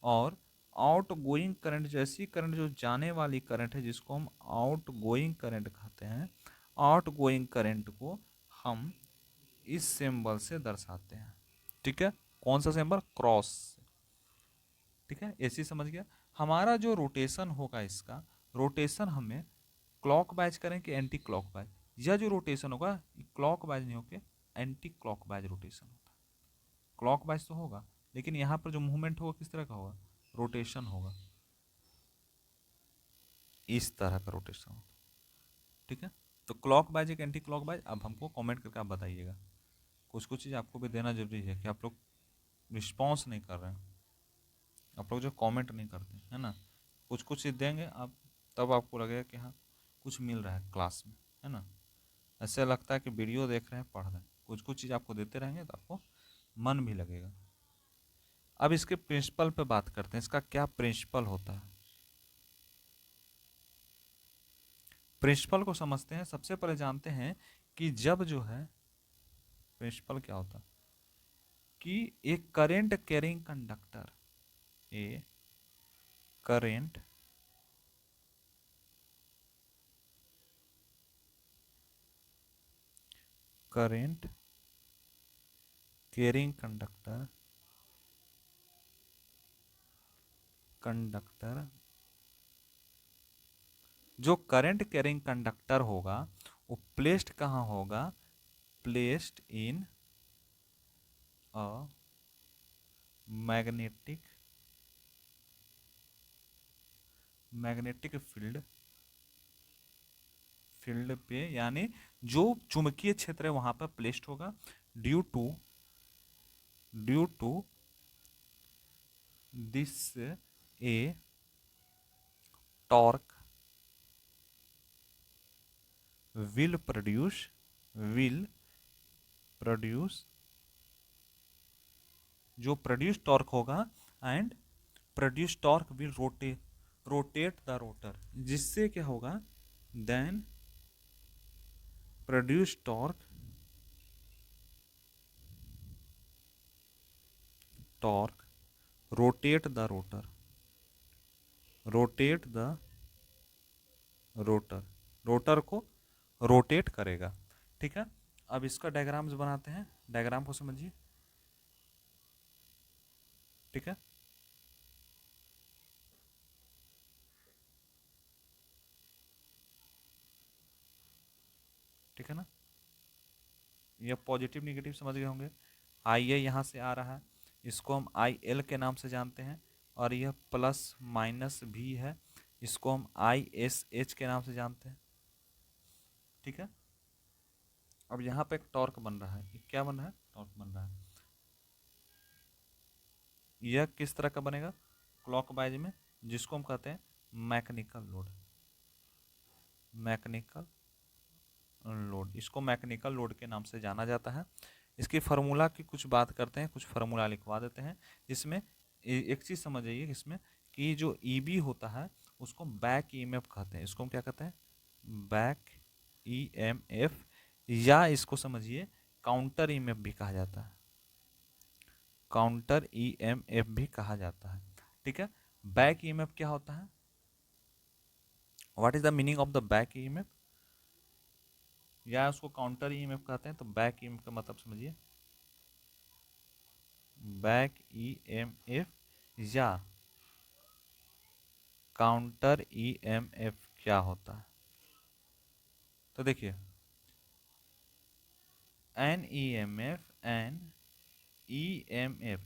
और आउट गोइंग करंट, जैसी करंट जो जाने वाली करंट है जिसको हम आउट गोइंग करंट कहते हैं, आउट गोइंग करंट को हम इस सिंबल से दर्शाते हैं, ठीक है। कौन सा सिंबल, क्रॉस, ठीक है, ऐसे समझ गया। हमारा जो रोटेशन होगा, इसका रोटेशन हमें क्लॉक वाइज करें कि एंटी क्लॉक वाइज, यह जो रोटेशन होगा क्लॉक वाइज नहीं होकर एंटी क्लॉक वाइज रोटेशन होता है। क्लॉक वाइज तो होगा, लेकिन यहाँ पर जो मूवमेंट होगा किस तरह का होगा, रोटेशन होगा, इस तरह का रोटेशन होगा, ठीक है। तो क्लॉक वाइज एक एंटी क्लॉक वाइज, अब हमको कमेंट करके आप बताइएगा। कुछ कुछ चीज़ आपको भी देना जरूरी है कि आप लोग रिस्पॉन्स नहीं कर रहे हैं, आप लोग जो कमेंट नहीं करते है ना, कुछ कुछ चीज़ देंगे आप, तब आपको लगेगा कि हाँ कुछ मिल रहा है क्लास में, है ना। ऐसे लगता है कि वीडियो देख रहे हैं, पढ़ रहे हैं, कुछ कुछ चीज़ आपको देते रहेंगे तो आपको मन भी लगेगा। अब इसके प्रिंसिपल पे बात करते हैं, इसका क्या प्रिंसिपल होता है। प्रिंसिपल को समझते हैं, सबसे पहले जानते हैं कि जब जो है प्रिंसिपल क्या होता है, कि एक current carrying conductor, a current current carrying conductor conductor जो करंट कैरिंग कंडक्टर होगा वो प्लेस्ड कहाँ होगा, placed in a magnetic magnetic field, field पे, यानी जो चुंबकीय क्षेत्र है वहां पर प्लेस्ड होगा, due to due to this a torque will produce will produce जो प्रोड्यूस टॉर्क होगा, and produce torque will rotate the rotor, जिससे क्या होगा, then produce torque rotate the rotor, rotate the rotor, rotor को rotate करेगा, ठीक है। अब इसका डायग्राम्स बनाते हैं, डायग्राम को समझिए, ठीक है। ठीक है ना, ये पॉजिटिव निगेटिव समझ गए होंगे। आई ए यहाँ से आ रहा है, इसको हम आई एल के नाम से जानते हैं, और यह प्लस माइनस भी है, इसको हम आई एस एच के नाम से जानते हैं, ठीक है। अब यहाँ पे एक टॉर्क बन रहा है, ये क्या बन रहा है, टॉर्क बन रहा है। यह किस तरह का बनेगा, क्लॉकवाइज में, जिसको हम कहते हैं मैकेनिकल लोड, मैकेनिकल लोड, इसको मैकेनिकल लोड के नाम से जाना जाता है। इसकी फार्मूला की कुछ बात करते हैं, कुछ फार्मूला लिखवा देते हैं। इसमें एक चीज़ समझ आइए इसमें कि जो ईबी होता है उसको बैक ईएमएफ कहते हैं। इसको हम क्या कहते हैं? बैक ईएमएफ, या इसको समझिए काउंटर ईएमएफ भी कहा जाता है। काउंटर ईएमएफ भी कहा जाता है। ठीक है, बैक ईएमएफ क्या होता है? What is the meaning of the back EMF? या उसको काउंटर ईएमएफ कहते हैं, तो बैक ईएमएफ का मतलब समझिए, बैक ईएमएफ या काउंटर ईएमएफ क्या होता है? तो देखिए, एन ईएमएफ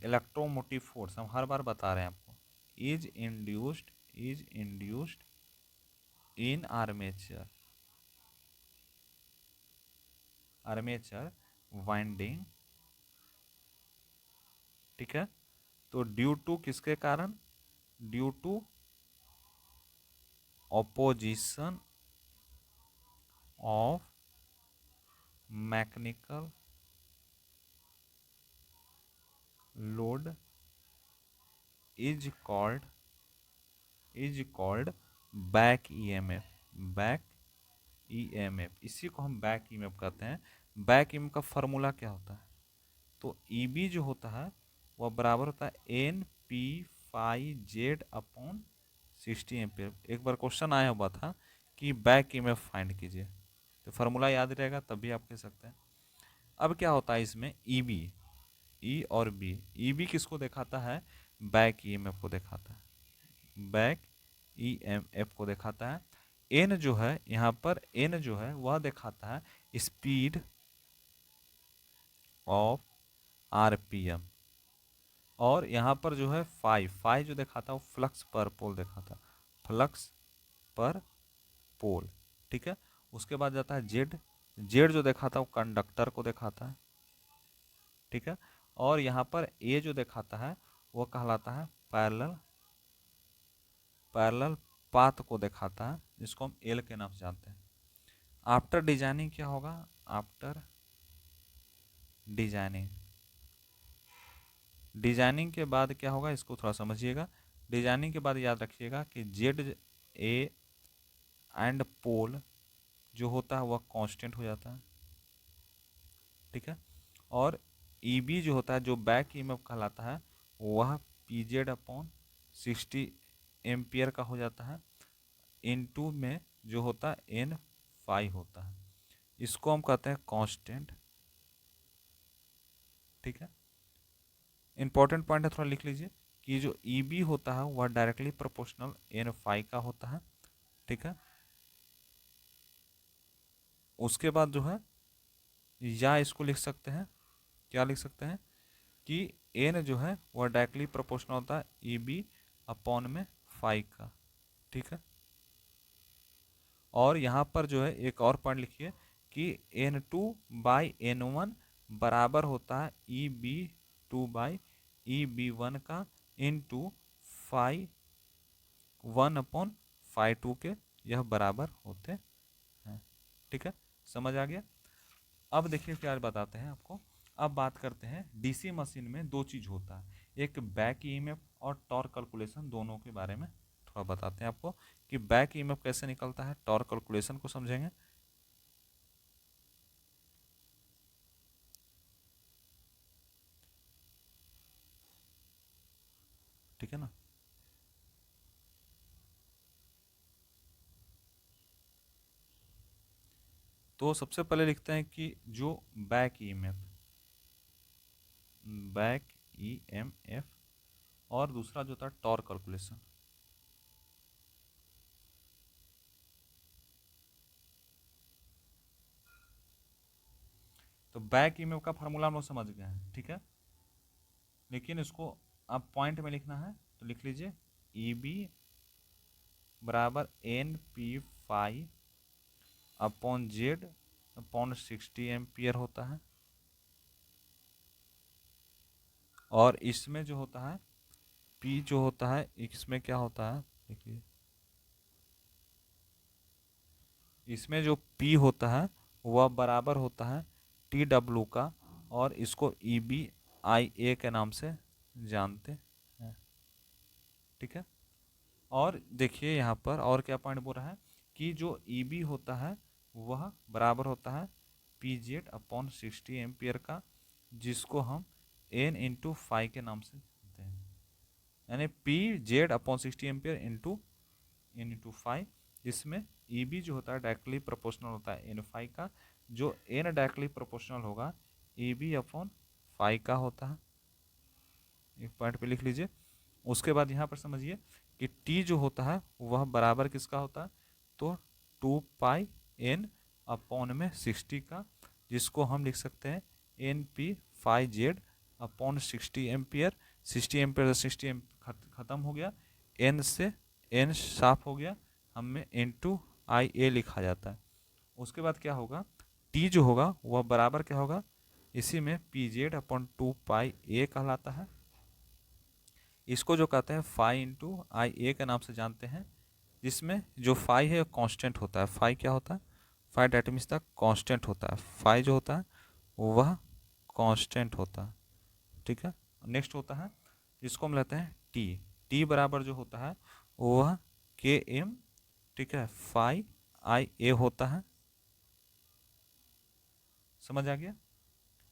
इलेक्ट्रोमोटिव फोर्स, हम हर बार बता रहे हैं आपको, is induced in armature winding. ठीक है, तो ड्यू टू किसके कारण? Due to opposition of mechanical load is called back EMF. Back EMF, इसी को हम बैक ईएमएफ कहते हैं। बैक ईएमएफ का फॉर्मूला क्या होता है? तो ईबी जो होता है वह बराबर होता है N P phi Z upon 60 ampere. एक बार क्वेश्चन आया हुआ था कि बैक ईएमएफ फाइंड कीजिए, तो फार्मूला याद रहेगा तब भी आप कह सकते हैं। अब क्या होता है इसमें? ईबी, ई और बी, ईबी किसको दिखाता है? बैक ईएमएफ को दिखाता है, बैक ईएमएफ को दिखाता है। एन जो है यहाँ पर, एन जो है वह दिखाता है स्पीड ऑफ आरपीएम, और यहाँ पर जो है फाई जो दिखाता है वो फ्लक्स पर पोल दिखाता है, फ्लक्स पर पोल। ठीक है, उसके बाद जाता है जेड, जेड जो दिखाता है वो कंडक्टर को दिखाता है। ठीक है, और यहाँ पर ए जो दिखाता है वो कहलाता है पैरेलल पाथ को दिखाता है, जिसको हम एल के नाम से जानते हैं। आफ्टर डिजाइनिंग क्या होगा? आफ्टर डिजाइनिंग, डिजाइनिंग के बाद क्या होगा इसको थोड़ा समझिएगा। डिजाइनिंग के बाद याद रखिएगा कि जेड ए एंड पोल जो होता है वह कांस्टेंट हो जाता है। ठीक है, और ईबी जो होता है, जो बैक ईएमएफ कहलाता है, वह पीजेड अपॉन 60 एम्पियर का हो जाता है। इनटू में जो होता है एन फाई होता है, इसको हम कहते हैं कांस्टेंट। ठीक है, इंपॉर्टेंट पॉइंट है, थोड़ा लिख लीजिए कि जो ईबी होता है वह डायरेक्टली प्रोपोर्शनल एन फाई का होता है। ठीक है, उसके बाद जो है, या इसको लिख सकते हैं, क्या लिख सकते हैं कि एन जो है वह डायरेक्टली प्रोपोर्शनल होता है ई बी अपॉन में फाई का। ठीक है, और यहाँ पर जो है एक और पॉइंट लिखिए कि N two by N one बराबर होता है E B two by E B one का into phi one upon phi two के, यह बराबर होते हैं। ठीक है, समझ आ गया? अब देखिए क्या बताते हैं आपको। अब बात करते हैं डीसी मशीन में दो चीज होता है, एक बैक ईएमएफ और टॉर्क कैलकुलेशन, दोनों के बारे में थोड़ा बताते हैं आपको कि बैक ईएमएफ कैसे निकलता है, टॉर्क कैलकुलेशन को समझेंगे। ठीक है ना, तो सबसे पहले लिखते हैं कि जो बैक ईएमएफ और दूसरा जो था टॉर्क कैलकुलेशन। तो बैक ईएमएफ का फार्मूला हम लोग समझ गए हैं। ठीक है, लेकिन इसको आप पॉइंट में लिखना है, तो लिख लीजिए ई बी बराबर N P phi upon Z upon 60 ampere होता है। और इसमें जो होता है पी जो होता है, इसमें क्या होता है देखिए, इसमें जो पी होता है वह बराबर होता है टी डब्ल्यू का और इसको EBIA के नाम से जानते हैं। ठीक है, और देखिए यहाँ पर और क्या पॉइंट बोल रहा है कि जो EB होता है वह बराबर होता है PZ/60 एम्पियर का, जिसको हम N इंटू फाइव के नाम से जानते हैं, यानी PZ/60 ampere into N into five, जिसमें EB जो होता है डायरेक्टली प्रोपोर्शनल होता है N5 का, जो N डायरेक्टली प्रोपोर्शनल होगा EB/5 का होता है। एक पॉइंट पे लिख लीजिए। उसके बाद यहाँ पर समझिए कि T जो होता है वह बराबर किसका होता है, तो 2πN/60 का, जिसको हम लिख सकते हैं NP5Z/60 एम्पियर। 60 एम्पियर से 60 खत्म हो गया, N से N साफ हो गया, हमें इंटू IA लिखा जाता है। उसके बाद क्या होगा, T जो होगा वह बराबर क्या होगा, इसी में PZ/2πA कहलाता है। इसको जो कहते हैं फाई इंटू IA के नाम से जानते हैं, जिसमें जो फाई है कांस्टेंट होता है। फाई क्या होता है, phi that means the constant होता है, फाई जो होता है वह कांस्टेंट होता है। ठीक है, नेक्स्ट होता है जिसको हम लेते हैं T। T बराबर जो होता है वह KM, ठीक है, फाई IA होता है। समझ आ गया,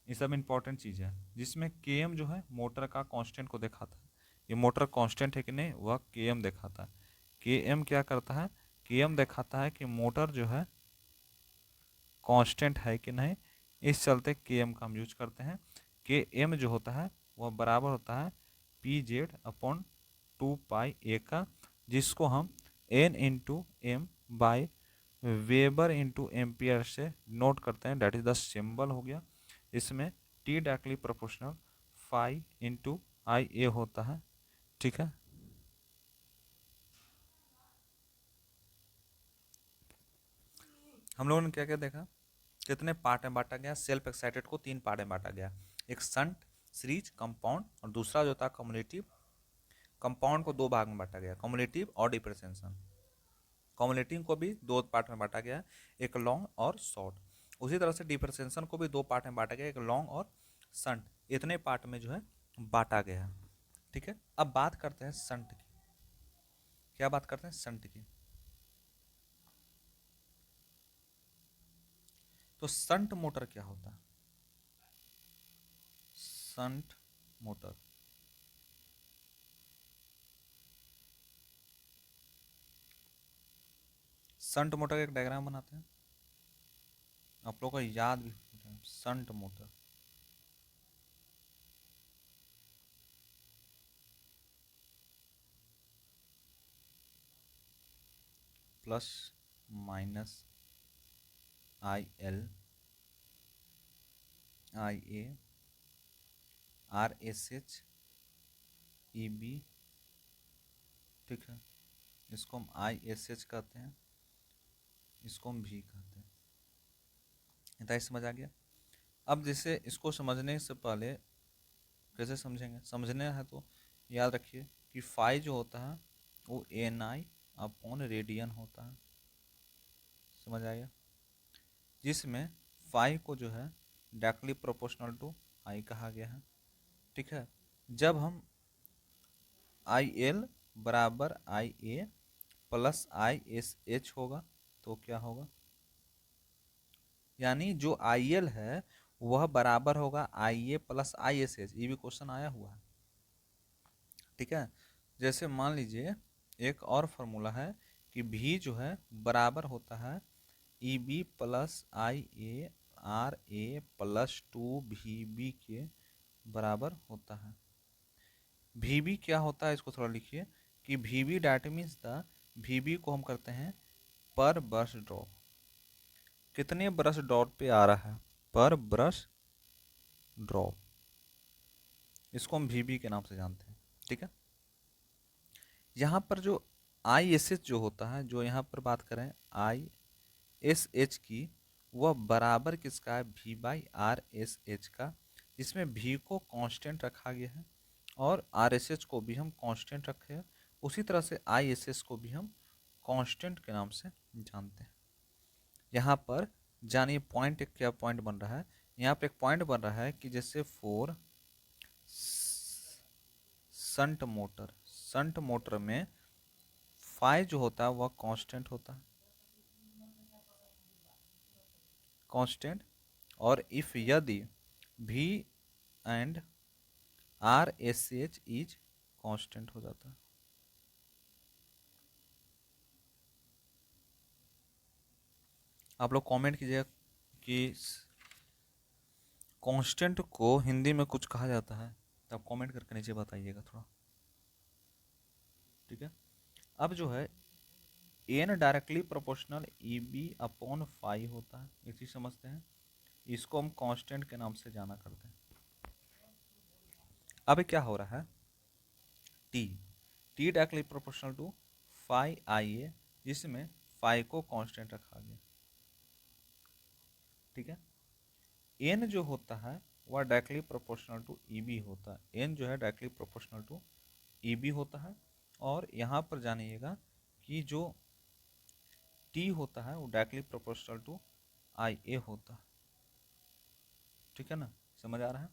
ये सब इंपॉर्टेंट चीज़ है, जिसमें KM जो है मोटर का कांस्टेंट को दिखाता है। ये मोटर कांस्टेंट है कि नहीं वह KM दिखाता है। KM क्या करता है, KM दिखाता है कि मोटर जो है कांस्टेंट है कि नहीं, इस चलते KM का हम यूज करते हैं। KM जो होता है वह बराबर होता है PZ/2πA का, जिसको हम N into M by weber into ampere से नोट करते हैं, डेट इज द सिंबल हो गया। इसमें T directly proportional phi into IA होता है। ठीक है, हम लोगों ने क्या क्या देखा, कितने पार्ट में बांटा गया, सेल्फ एक्साइटेड को 3 पार्ट में बांटा गया, एक संट, सीरीज, कंपाउंड, और दूसरा जो था कम्युलेटिव। कंपाउंड को 2 भाग में बांटा गया, कम्युलेटिव और डिप्रेसेंशन। कम्युलेटिव को भी 2 पार्ट में बांटा गया, एक लॉन्ग और शॉर्ट। उसी तरह से डिप्रेसेंशन को भी 2 पार्ट में बांटा गया, एक लॉन्ग और संट। इतने पार्ट में जो है बांटा गया। ठीक है, अब बात करते हैं संट की। क्या बात करते हैं, संट की। तो संट मोटर क्या होता है, संट मोटर संट मोटर का एक डायग्राम बनाते हैं, आप लोगों को याद भी होगा shunt motor. Plus minus IL IA RSH EB, ठीक है, इसको हम ISH कहते हैं, इसको हम V कहते हैं। इतना ही समझ आ गया। अब जैसे इसको समझने से पहले कैसे समझेंगे, समझने है तो याद रखिए कि फाई जो होता है वो NI/रेडियन होता है। समझ आएगा, जिसमें फाई को जो है डायरेक्टली प्रोपोर्शनल टू I कहा गया है। ठीक है, जब हम IL बराबर IA प्लस ISH होगा तो क्या होगा, यानी जो IL है वह बराबर होगा IA प्लस ISH। ये भी क्वेश्चन आया हुआ है। ठीक है, जैसे मान लीजिए एक और फॉर्मूला है कि V जो है बराबर होता है EB plus IA RA plus 2VB के बराबर होता है। VB क्या होता है, इसको थोड़ा लिखिए कि VB that means the VB को हम करते हैं पर ब्रश ड्रॉप। कितने ब्रश ड्रॉप पे आ रहा है, पर ब्रश ड्रॉप, इसको हम VB के नाम से जानते हैं। ठीक है, यहाँ पर जो ISH जो होता है, जो यहाँ पर बात करें ISH की, वह बराबर किसका है, V/RSH का, जिसमें V को कांस्टेंट रखा गया है और RSH को भी हम कांस्टेंट रखे हैं। उसी तरह से ISH को भी हम कांस्टेंट के नाम से जानते हैं। यहाँ पर जानिए पॉइंट क्या पॉइंट बन रहा है, यहाँ पे एक पॉइंट बन रहा है कि जैसे फोर संट मोटर में फाई जो होता है वह कांस्टेंट होता है, कांस्टेंट। और इफ यदि V and R S H is constant हो जाता है। आप लोग कमेंट कीजिएगा कि कांस्टेंट को हिंदी में कुछ कहा जाता है, तो आप कमेंट करके नीचे बताइएगा थोड़ा, ठीक है। अब जो है N directly proportional E B upon phi होता है, ये चीज समझते हैं। इसको हम कांस्टेंट के नाम से जाना करते हैं। अब क्या हो रहा है, T T directly proportional to phi I A, जिसमें फाई को कांस्टेंट रखा गया, ठीक है। एन जो होता है वह directly proportional to E B होता है, एन जो है directly proportional to E B होता है। और यहाँ पर जानिएगा कि जो टी होता है वो डायरेक्टली प्रोपोर्शनल टू आई ए होता है, ठीक है ना, समझ आ रहा है।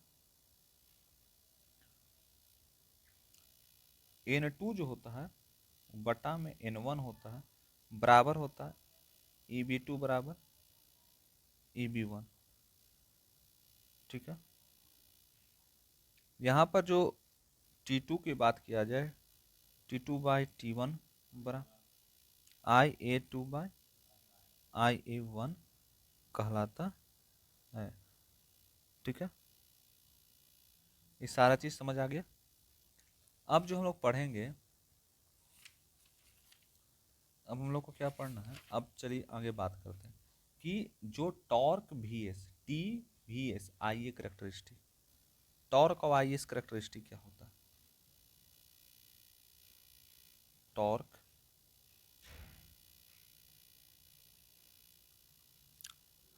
एन टू जो होता है बटा में एन वन होता है, बराबर होता है ई बी टू बराबर ई बी वन, ठीक है। यहाँ पर जो टी टू की बात किया जाए, T two by T one बरा I A two by I A one कहलाता है, ठीक है। ये सारा चीज समझ आ गया। अब जो हम लोग पढ़ेंगे, अब हम लोग को क्या पढ़ना है, अब चलिए आगे बात करते हैं कि जो torque V S T V S I A characteristic, torque और आई एस करेक्टरिस्टिक क्या होता है। टॉर्क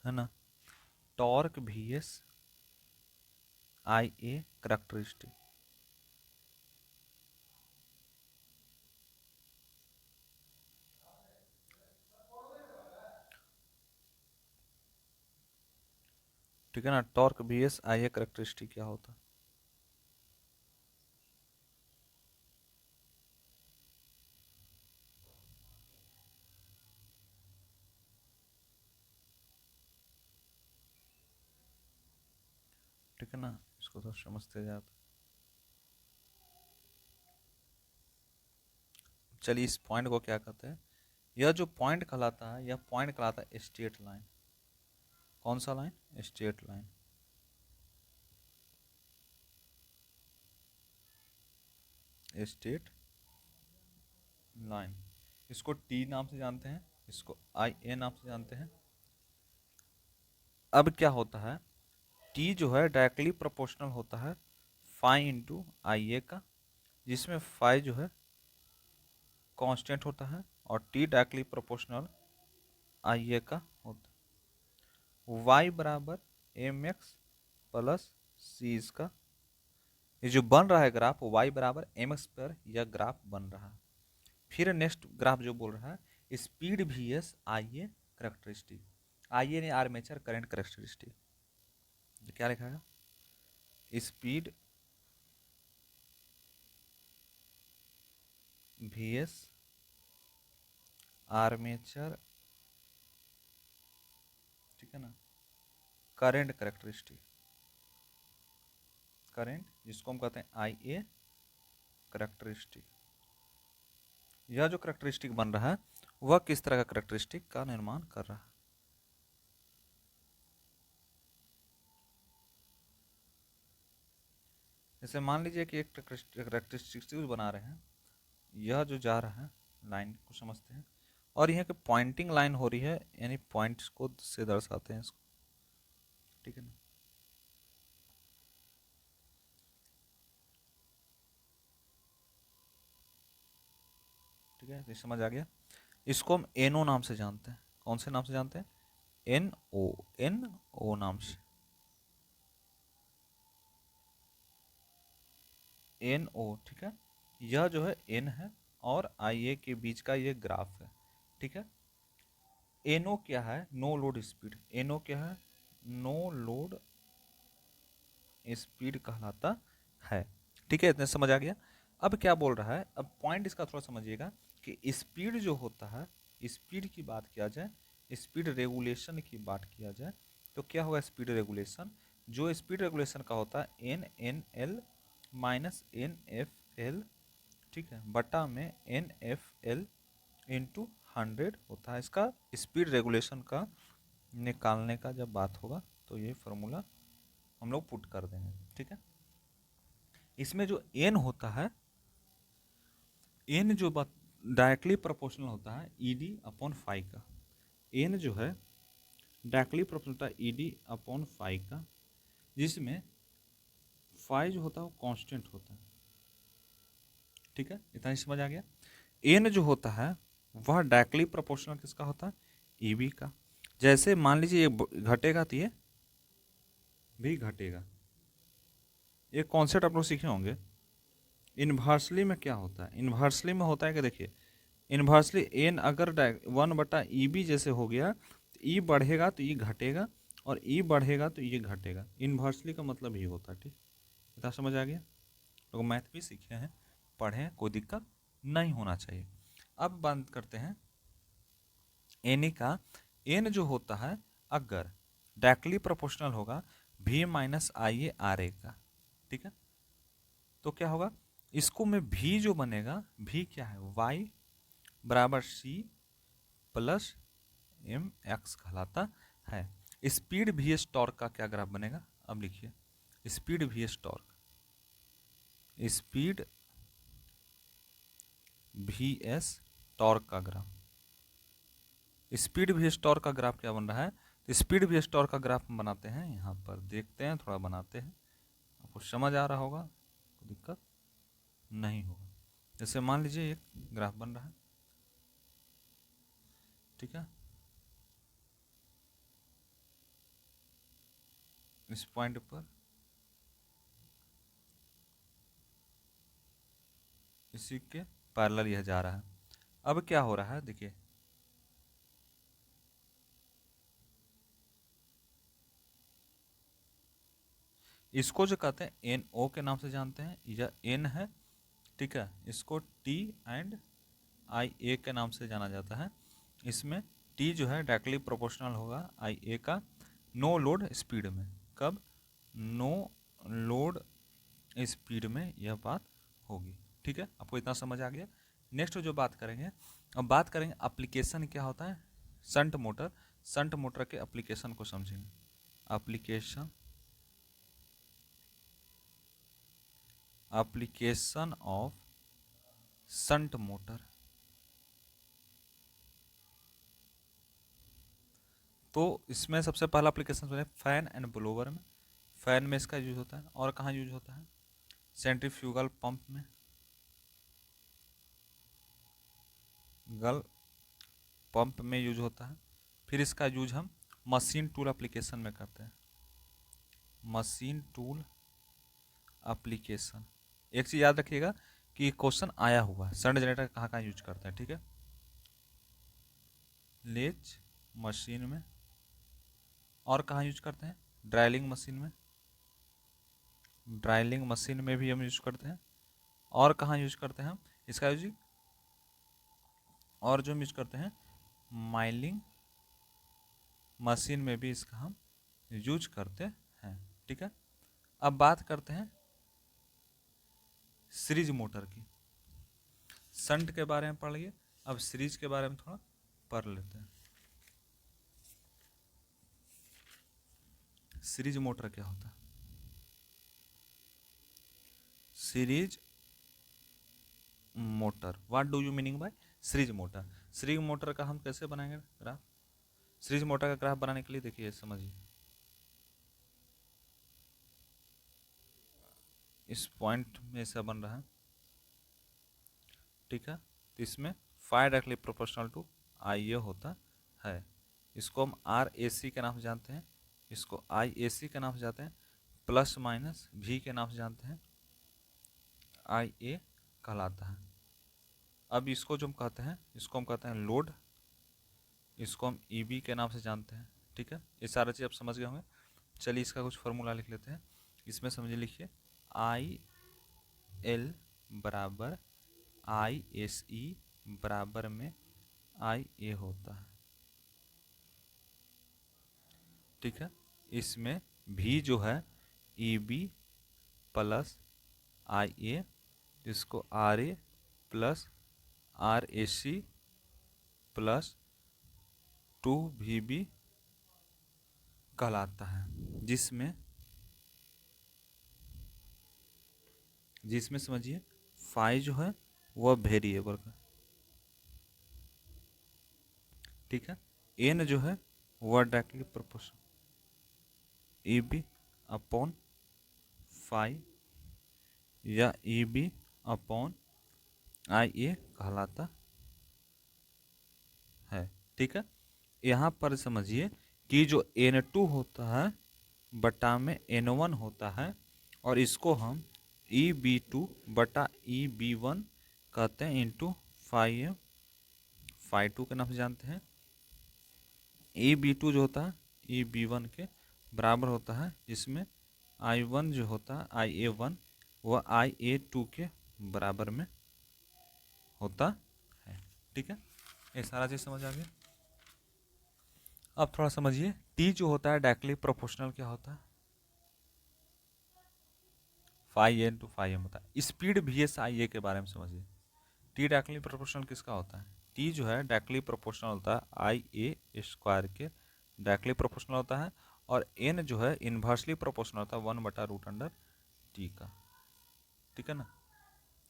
है ना, torque we S I A characteristic, ठीक है ना। Torque we S I A characteristic क्या होता है। ठीक है ना, इसको तो समझते जाते। चलिए इस पॉइंट को क्या कहते हैं, यह जो पॉइंट कहलाता है, यह पॉइंट कहलाता है स्ट्रेट लाइन। कौन सा line, straight line. Straight line, इसको टी नाम से जानते हैं, इसको आई ए नाम से जानते हैं। अब क्या होता है, टी जो है डायरेक्टली प्रोपोर्शनल होता है फाई इंटू आई ए का, जिसमें फाई जो है कांस्टेंट होता है, और टी डायरेक्टली प्रोपोर्शनल आई ए का होता है। वाई बराबर एम एक्स प्लस सी इसका, ये जो बन रहा है ग्राफ वाई बराबर एम एक्स पर यह ग्राफ बन रहा है। फिर नेक्स्ट ग्राफ जो बोल रहा है speed V S I A characteristic, I A ने आर्मेचर करंट करेक्टरिस्टिक, क्या लिखा है, स्पीड वी एस आर्मेचर, ठीक है ना, करंट करेक्टरिस्टिक, करंट जिसको हम कहते हैं आई ए करेक्टरिस्टिक। यह जो करेक्टरिस्टिक बन रहा है वह किस तरह का करेक्टरिस्टिक का निर्माण कर रहा है। जैसे मान लीजिए कि एक करेक्टरिस्टिक बना रहे हैं, यह जो जा रहा है लाइन को समझते हैं, और यहाँ की पॉइंटिंग लाइन हो रही है, यानी पॉइंट्स को से दर्शाते हैं इसको, ठीक है ना। ठीक है, तो समझ आ गया। इसको हम एन ओ नाम से जानते हैं, कौन से नाम से जानते हैं, एन ओ, एन ओ नाम से, एन ओ, ठीक है। यह जो है एन है और आई ए के बीच का ये ग्राफ है, ठीक है। एन ओ क्या है, no load speed, N O क्या है, नो लोड स्पीड कहलाता है। ठीक है, इतने समझ आ गया। अब क्या बोल रहा है, अब पॉइंट इसका थोड़ा समझिएगा कि स्पीड जो होता है, स्पीड की बात किया जाए, स्पीड रेगुलेशन की बात किया जाए तो क्या होगा स्पीड रेगुलेशन, जो स्पीड रेगुलेशन का होता है N N L minus N F L, ठीक है, बटा में एन एफ एल इंटू 100 होता है। इसका स्पीड रेगुलेशन का निकालने का जब बात होगा तो ये फार्मूला हम लोग पुट कर देंगे। ठीक है, इसमें जो एन होता है, एन जो डायरेक्टली प्रोपोर्शनल होता है ईडी अपॉन फाई का, एन जो है डायरेक्टली प्रोपोर्शनल होता है ईडी अपॉन फाई का, जिसमें फाई जो होता है वो कांस्टेंट होता है। ठीक है, इतना ही समझ आ गया। एन जो होता है वह डायरेक्टली प्रोपोर्शनल किसका होता है, ईबी का। जैसे मान लीजिए ये घटेगा तो ये भी घटेगा। ये कॉन्सेप्ट आप लोग सीखे होंगे। इन्वर्सली में क्या होता है, इन्वर्सली में होता है कि देखिए इन्वर्सली एन अगर 1/EB जैसे हो गया तो ई बढ़ेगा तो ई घटेगा, और ई बढ़ेगा तो ये घटेगा। इन्वर्सली का मतलब ही होता है। ठीक, इतना समझ आ गया। लोग मैथ भी सीखे हैं, पढ़े हैं, कोई दिक्कत नहीं होना चाहिए। अब बात करते हैं एन का। एन जो होता है अगर डायरेक्टली प्रोपोर्शनल होगा भी माइनस आई ए आर ए का, ठीक है, तो क्या होगा, इसको में भी जो बनेगा, भी क्या है, वाई बराबर सी प्लस एम एक्स कहलाता है। स्पीड भी एस टॉर्क का क्या ग्राफ बनेगा, अब लिखिए स्पीड भी एस टॉर्क, स्पीड भी एस टॉर्क का ग्राफ, स्पीड भी एस टॉर्क का ग्राफ क्या बन रहा है, तो स्पीड भी एस टॉर्क का ग्राफ हम बनाते हैं, यहाँ पर देखते हैं, थोड़ा बनाते हैं, आपको समझ आ रहा होगा, कोई दिक्कत नहीं होगा। जैसे मान लीजिए एक ग्राफ बन रहा है, ठीक है, इस पॉइंट पर इसी के पैरेलल यह जा रहा है। अब क्या हो रहा है देखिए, इसको जो कहते हैं एन ओ के नाम से जानते हैं, यह एन है, ठीक है, इसको टी एंड आई ए के नाम से जाना जाता है। इसमें टी जो है डायरेक्टली प्रोपोर्शनल होगा आई ए का नो लोड स्पीड में। कब, नो लोड स्पीड में यह बात होगी। ठीक है, आपको इतना समझ आ गया। नेक्स्ट जो बात करेंगे, अब बात करेंगे एप्लीकेशन क्या होता है, शंट मोटर, शंट मोटर के एप्लीकेशन को समझेंगे। Application, application of shunt motor. तो इसमें सबसे पहला एप्लीकेशन है फैन एंड ब्लोवर में। फैन में इसका यूज होता है, और कहाँ यूज होता है, सेंट्रीफ्यूगल पंप में, गल पंप में यूज होता है। फिर इसका यूज हम मशीन टूल एप्लीकेशन में करते हैं, मशीन टूल एप्लीकेशन। एक चीज याद रखिएगा कि क्वेश्चन आया हुआ है, शंट जनरेटर कहाँ कहाँ यूज करते हैं। ठीक है, लेज मशीन में, और कहाँ यूज करते हैं, ड्राइलिंग मशीन में, ड्राइलिंग मशीन में भी हम यूज करते हैं। और कहाँ यूज करते हैं हम इसका यूज, और जो हम यूज करते हैं माइलिंग मशीन में भी इसका हम यूज करते हैं। ठीक है, अब बात करते हैं सीरीज मोटर की। शंट के बारे में पढ़ लिए, अब सीरीज के बारे में थोड़ा पढ़ लेते हैं। सीरीज मोटर क्या होता है, series motor, what do you meaning bye series motor. Series motor का हम कैसे बनाएंगे ग्राफ, सीरीज मोटर का ग्राफ बनाने के लिए देखिए समझिए, इस पॉइंट में ऐसा बन रहा है, ठीक है, तो इसमें फाई डायरेक्टली प्रोपोर्शनल टू आई ए होता है। इसको हम आर ए सी के नाम से जानते हैं, इसको आई ए सी के नाम से जानते हैं, प्लस माइनस भी के नाम से जानते हैं, आई ए कहलाता है। अब इसको जो हम कहते हैं, इसको हम कहते हैं लोड, इसको हम ई बी के नाम से जानते हैं। ठीक है, ये सारा चीज़ आप समझ गए होंगे। चलिए इसका कुछ फॉर्मूला लिख लेते हैं। इसमें समझिए, लिखिए आई एल बराबर आई एस ई बराबर में आई ए होता है। ठीक है, इसमें भी जो है E B plus I A, इसको R A plus R A C plus two भी बी कहलाता है, जिसमें जिसमें समझिए फाई जो है वह वेरिएबल का, ठीक है, एन जो है वह directly proportional E B upon phi या ई बी अपॉन आई ए कहलाता है। ठीक है, यहाँ पर समझिए कि जो N2 होता है बटा में N1 होता है, और इसको हम EB2 बटा EB1 कहते हैं इंटू फाइव फाइव टू के नाम से जानते हैं। EB2 जो होता है EB1 के बराबर होता है, जिसमें I1 जो होता है IA1 वह IA2 के बराबर में होता है। ठीक है, ये सारा चीज़ समझ आ गया। अब थोड़ा समझिए T जो होता है डायरेक्टली प्रोपोर्शनल क्या होता है, phi N to phi M होता है। Speed V S I A के बारे में समझिए। टी डायरेक्टली प्रोपोर्शनल किसका होता है, टी जो है डायरेक्टली प्रोपोर्शनल होता है आई ए स्क्वायर के, डायरेक्टली प्रोपोर्शनल होता है, और एन जो है इन्वर्सली प्रोपोर्शनल होता है 1/√अंडर टी का। ठीक है ना,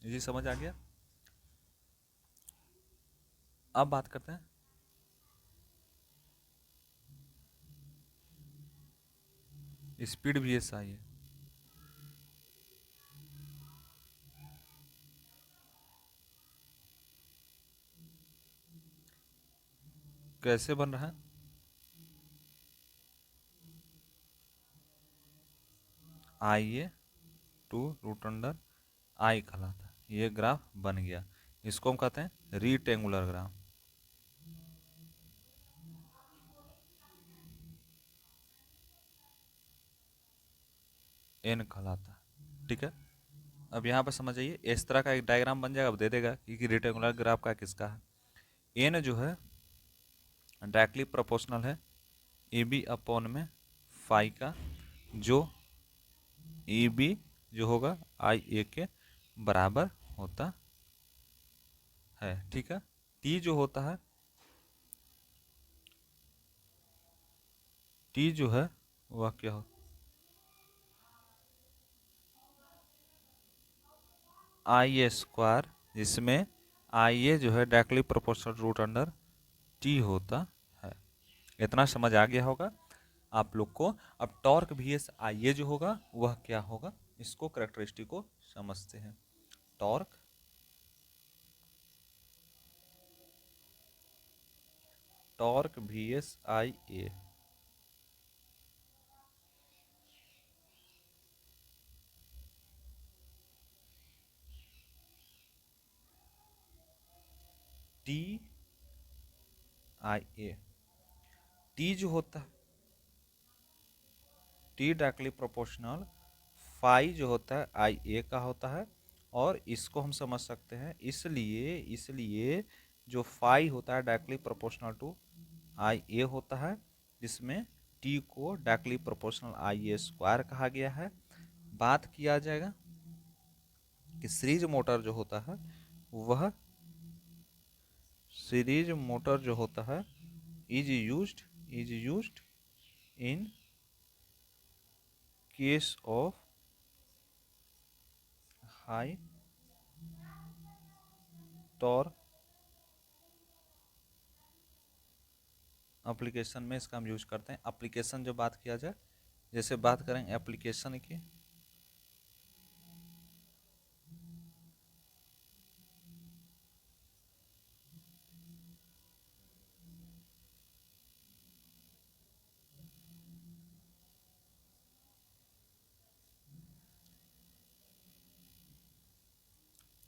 ये समझ आ गया। अब बात करते हैं स्पीड वी एस आई ए। कैसे बन रहा है, आई ए टू रूट अंडर आई कहलाता है, ये ग्राफ बन गया। इसको हम कहते हैं रीटेंगुलर ग्राफ, एन कहलाता है। ठीक है, अब यहाँ पर समझ आइए, इस तरह का एक डायग्राम बन जाएगा, अब दे देगा कि रेक्टेंगुलर ग्राफ का किसका है। एन जो है डायरेक्टली प्रोपोर्शनल है ए बी अपॉन में फाई का, जो ए बी जो होगा आई ए के बराबर होता है। ठीक है, टी जो होता है, टी जो है वह क्या हो, आई ए स्क्वायर, जिसमें आई ए जो है directly proportional root under T होता है। इतना समझ आ गया होगा आप लोग को। अब torque we S I A जो होगा वह क्या होगा, इसको करेक्टरिस्टिक को समझते हैं। Torque torque we S I A, T I A, T जो होता है टी डायरेक्टली प्रोपोर्शनल फाई जो होता है आई ए का होता है, और इसको हम समझ सकते हैं इसलिए इसलिए जो फाई होता है डायरेक्टली प्रोपोर्शनल टू आई ए होता है, जिसमें टी को डायरेक्टली प्रोपोर्शनल आई ए स्क्वायर कहा गया है। बात किया जाएगा कि सीरीज मोटर जो होता है वह सीरीज मोटर जो होता है is used in case of high torque application में इसका हम यूज करते हैं। एप्लीकेशन जो बात किया जाए, जैसे बात करेंगे एप्लीकेशन की,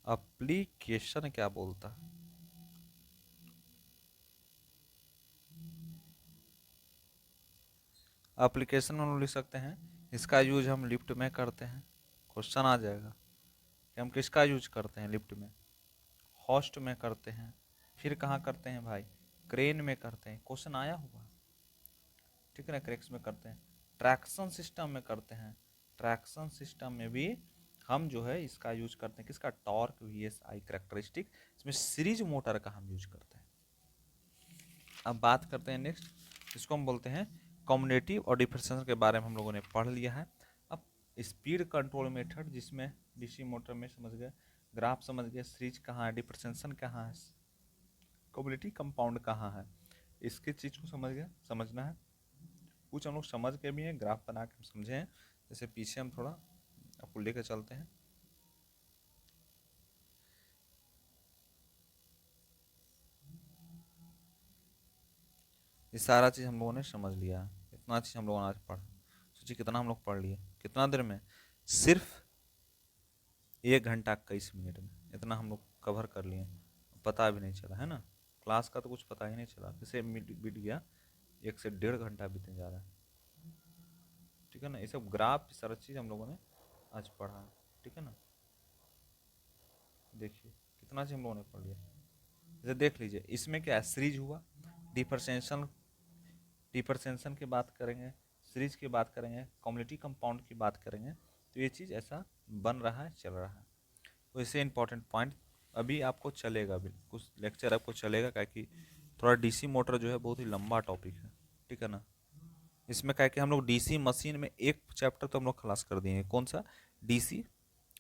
एप्लीकेशन क्या बोलता है, एप्लीकेशन हम लिख सकते हैं इसका यूज हम लिफ्ट में करते हैं, क्वेश्चन आ जाएगा कि हम किसका यूज करते हैं लिफ्ट में, होस्ट में करते हैं, फिर कहाँ करते हैं भाई, क्रेन में करते हैं, क्वेश्चन आया हुआ, ठीक है ना, क्रेक्स में करते हैं, ट्रैक्शन सिस्टम में करते हैं, ट्रैक्शन सिस्टम में भी हम जो है इसका यूज करते हैं, किसका, torque we S I characteristic, इसमें सीरीज मोटर का हम यूज करते हैं। अब बात करते हैं नेक्स्ट, इसको हम बोलते हैं कम्युनिटिव और डिफरेंशिएशन के बारे में हम लोगों ने पढ़ लिया है। अब स्पीड कंट्रोल मेथड, जिसमें डीसी मोटर में समझ गए, ग्राफ समझ गए, सीरीज कहाँ है, डिफरेंशिएशन कहाँ है, कम्युनिटी कंपाउंड कहाँ है, इसके चीज़ को समझ गए, समझना है, कुछ हम लोग समझ के भी हैं, ग्राफ बना के हम समझे हैं। जैसे पीछे हम थोड़ा आपको लेकर चलते हैं, ये सारा चीज़ हम लोगों ने समझ लिया है, इतना चीज़ हम लोगों ने आज पढ़ा, सोचिए कितना हम लोग पढ़ लिए, कितना देर में, सिर्फ 1 घंटा 21 मिनट में इतना हम लोग कवर कर लिए, पता भी नहीं चला है ना, क्लास का तो कुछ पता ही नहीं चला, जैसे बीत गया 1 से 1.5 घंटा बीतने जा रहा है, ठीक है ना। ये सब ग्राफ सारा चीज़ हम लोगों ने आज पढ़ा है, ठीक है ना। देखिए कितना चीज़ हम लोगों ने पढ़ लिया, जैसे देख लीजिए इसमें क्या है, सीरीज हुआ, डिफरेंशिएशन, डिफरेंशिएशन की बात करेंगे, सीरीज की बात करेंगे, कम्युनिटी कंपाउंड की बात करेंगे, तो ये चीज़ ऐसा बन रहा है, चल रहा है। तो इससे इंपॉर्टेंट पॉइंट अभी आपको चलेगा, भी कुछ लेक्चर आपको चलेगा, क्या कि थोड़ा डीसी मोटर जो है बहुत ही लंबा टॉपिक है, ठीक है ना। इसमें क्या है कि हम लोग डीसी मशीन में एक चैप्टर तो हम लोग खलास कर दिए हैं, कौन सा, डीसी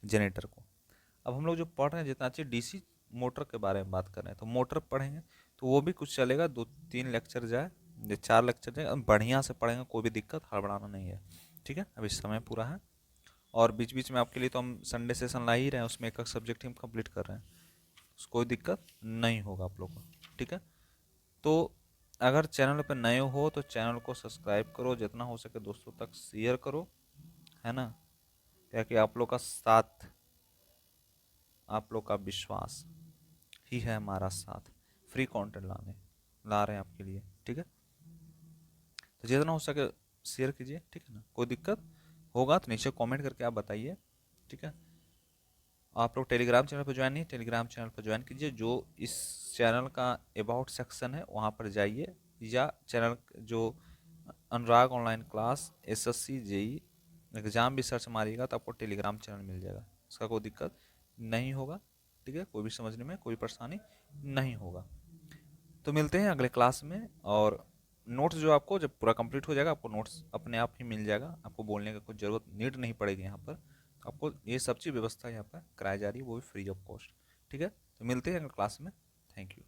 जनरेटर को। अब हम लोग जो पढ़ रहे हैं जितना अच्छी डीसी मोटर के बारे में बात कर रहे हैं, तो मोटर पढ़ेंगे तो वो भी कुछ चलेगा, 2-3 लेक्चर जाए या 4 लेक्चर जाए, बढ़िया से पढ़ेंगे, कोई भी दिक्कत हड़बड़ाना नहीं है, ठीक है। अभी समय पूरा है, और बीच बीच में आपके लिए तो हम संडे सेशन ला ही रहे हैं, उसमें एक सब्जेक्ट हम कंप्लीट कर रहे हैं, कोई दिक्कत नहीं होगा आप लोग को, ठीक है। तो अगर चैनल पर नए हो तो चैनल को सब्सक्राइब करो, जितना हो सके दोस्तों तक शेयर करो, है ना, क्या कि आप लोग का साथ, आप लोग का विश्वास ही है हमारा साथ, फ्री कंटेंट ला रहे हैं आपके लिए, ठीक है। तो जितना हो सके शेयर कीजिए, ठीक है ना, कोई दिक्कत होगा तो नीचे कमेंट करके आप बताइए, ठीक है। आप लोग टेलीग्राम चैनल पर ज्वाइन नहीं, टेलीग्राम चैनल पर ज्वाइन कीजिए, जो इस चैनल का अबाउट सेक्शन है वहाँ पर जाइए, या चैनल जो Anurag online class SSC JE exam भी सर्च मारिएगा तो आपको टेलीग्राम चैनल मिल जाएगा, इसका कोई दिक्कत नहीं होगा, ठीक है, कोई भी समझने में कोई परेशानी नहीं होगा। तो मिलते हैं अगले क्लास में, और नोट्स जो आपको जब पूरा कंप्लीट हो जाएगा, आपको नोट्स अपने आप ही मिल जाएगा, आपको बोलने का कोई ज़रूरत नीड नहीं पड़ेगी यहाँ पर, आपको ये सब चीज़ व्यवस्था यहाँ पर कराई जा रही है, वो भी फ्री ऑफ कॉस्ट, ठीक है। तो मिलते हैं अगले क्लास में, थैंक यू।